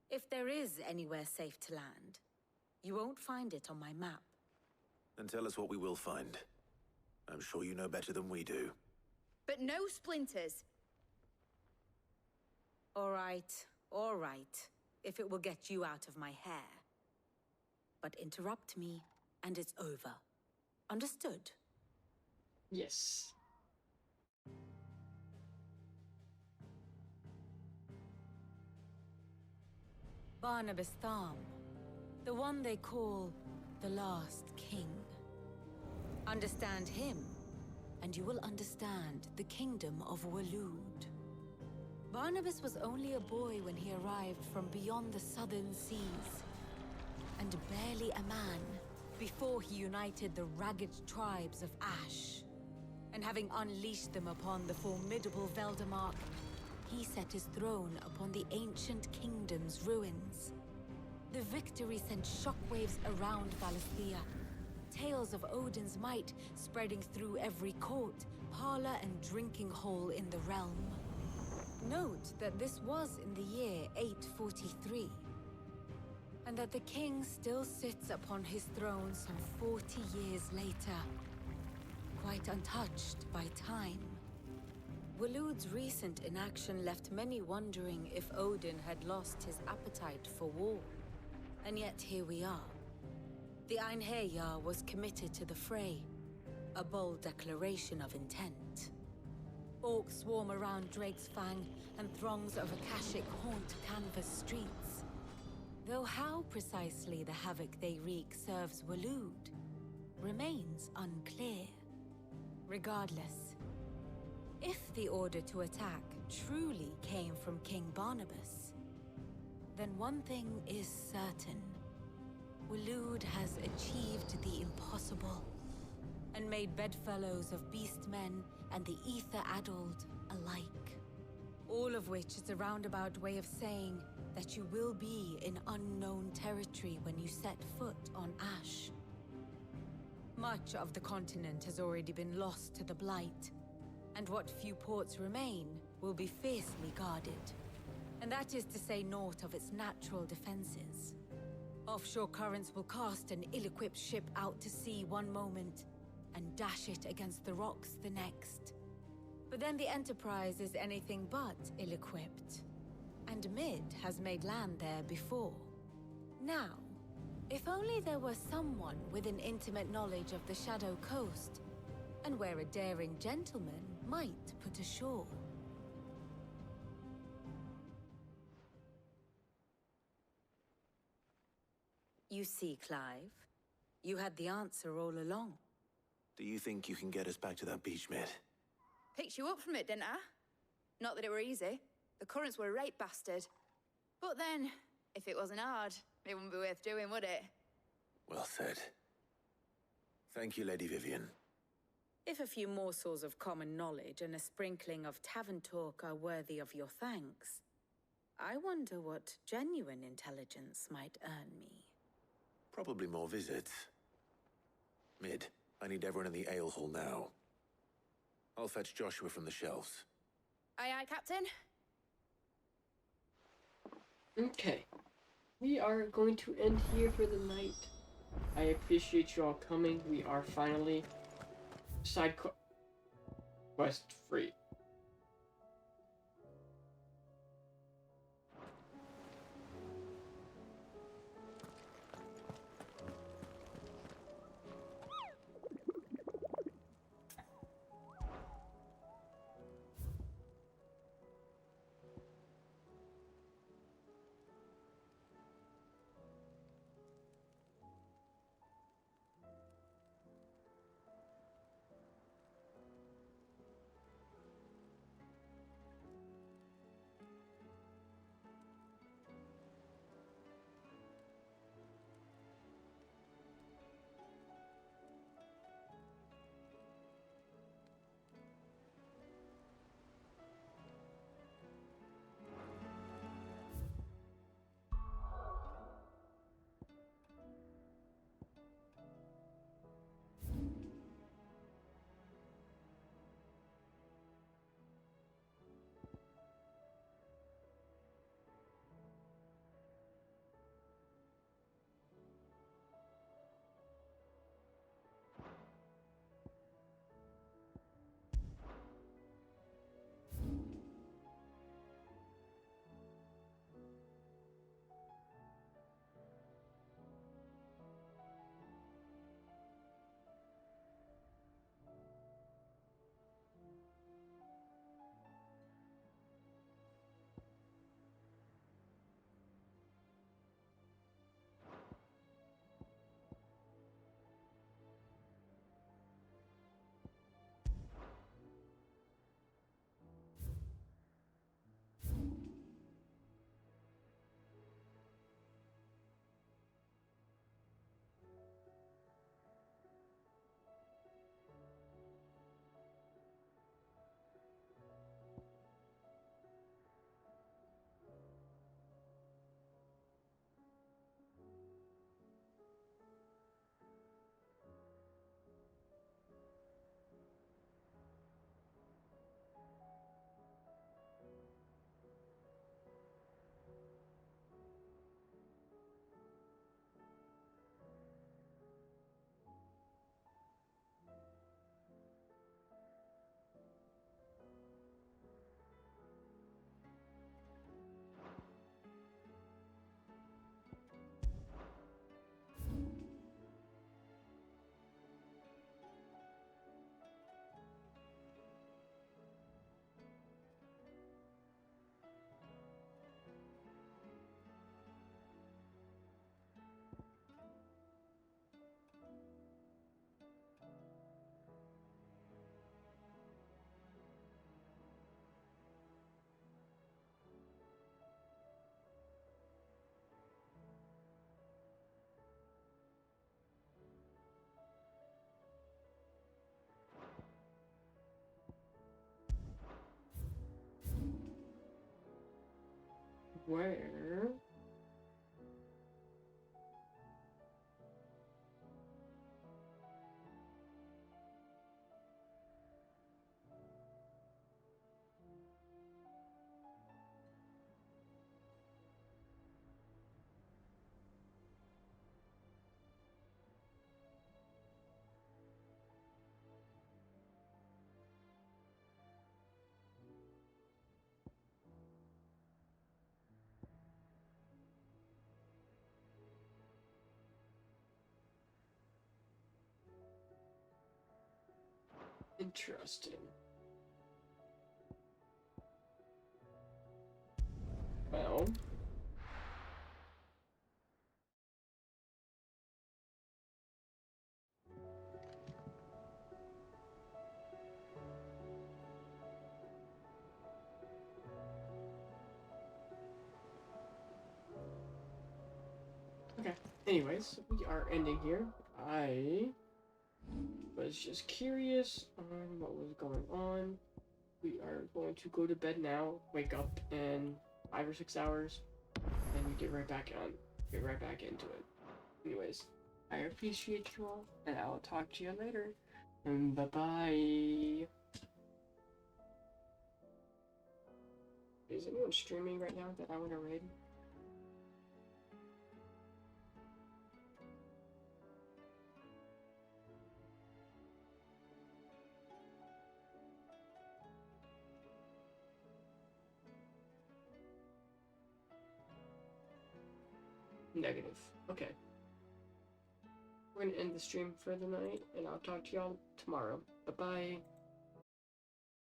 If there is anywhere safe to land, you won't find it on my map. Then tell us what we will find. I'm sure you know better than we do. But no splinters. All right, if it will get you out of my hair. But interrupt me, and it's over. Understood? Yes. Barnabas Tharm, the one they call the Last King. Understand him, and you will understand the kingdom of Waloed. Barnabas was only a boy when he arrived from beyond the southern seas, and barely a man before he united the ragged tribes of Ash. And having unleashed them upon the formidable Veldamark, he set his throne upon the ancient kingdom's ruins. The victory sent shockwaves around Valisthea, tales of Odin's might spreading through every court, parlor, and drinking hole in the realm. Note that this was in the year 843, and that the king still sits upon his throne some 40 years later, quite untouched by time. Waloed's recent inaction left many wondering if Odin had lost his appetite for war. And yet here we are. The Einherjar was committed to the fray, a bold declaration of intent. Orcs swarm around Drake's Fang, and throngs of Akashic haunt canvas streets. Though how precisely the havoc they wreak serves Waloed remains unclear. Regardless, if the order to attack truly came from King Barnabas, then one thing is certain. Waloed has achieved the impossible, and made bedfellows of beastmen and the ether-addled alike. All of which is a roundabout way of saying that you will be in unknown territory when you set foot on Ash. Much of the continent has already been lost to the Blight, and what few ports remain will be fiercely guarded. And that is to say naught of its natural defenses. Offshore currents will cast an ill-equipped ship out to sea one moment, and dash it against the rocks the next. But then the Enterprise is anything but ill-equipped, and Mid has made land there before. Now, if only there were someone with an intimate knowledge of the Shadow Coast, and where a daring gentleman might put ashore. You see, Clive, you had the answer all along. Do you think you can get us back to that beach, Mid? Picked you up from it, didn't I? Not that it were easy. The currents were a right bastard. But then, if it wasn't hard, it wouldn't be worth doing, would it? Well said. Thank you, Lady Vivian. If a few morsels of common knowledge and a sprinkling of tavern talk are worthy of your thanks, I wonder what genuine intelligence might earn me. Probably more visits. Mid, I need everyone in the ale hall now. I'll fetch Joshua from the shelves. Aye, aye, Captain. Okay. We are going to end here for the night. I appreciate you all coming. We are finally side quest free. where interesting. Well, okay. Anyways, we are ending here. I was just curious on what was going on. We are going to go to bed now, wake up in 5 or 6 hours, and get right back into it. Anyways, I appreciate you all, and I'll talk to you later. And bye-bye. Is anyone streaming right now that I want to raid? Negative. Okay. We're gonna end the stream for the night, and I'll talk to y'all tomorrow. Bye-bye.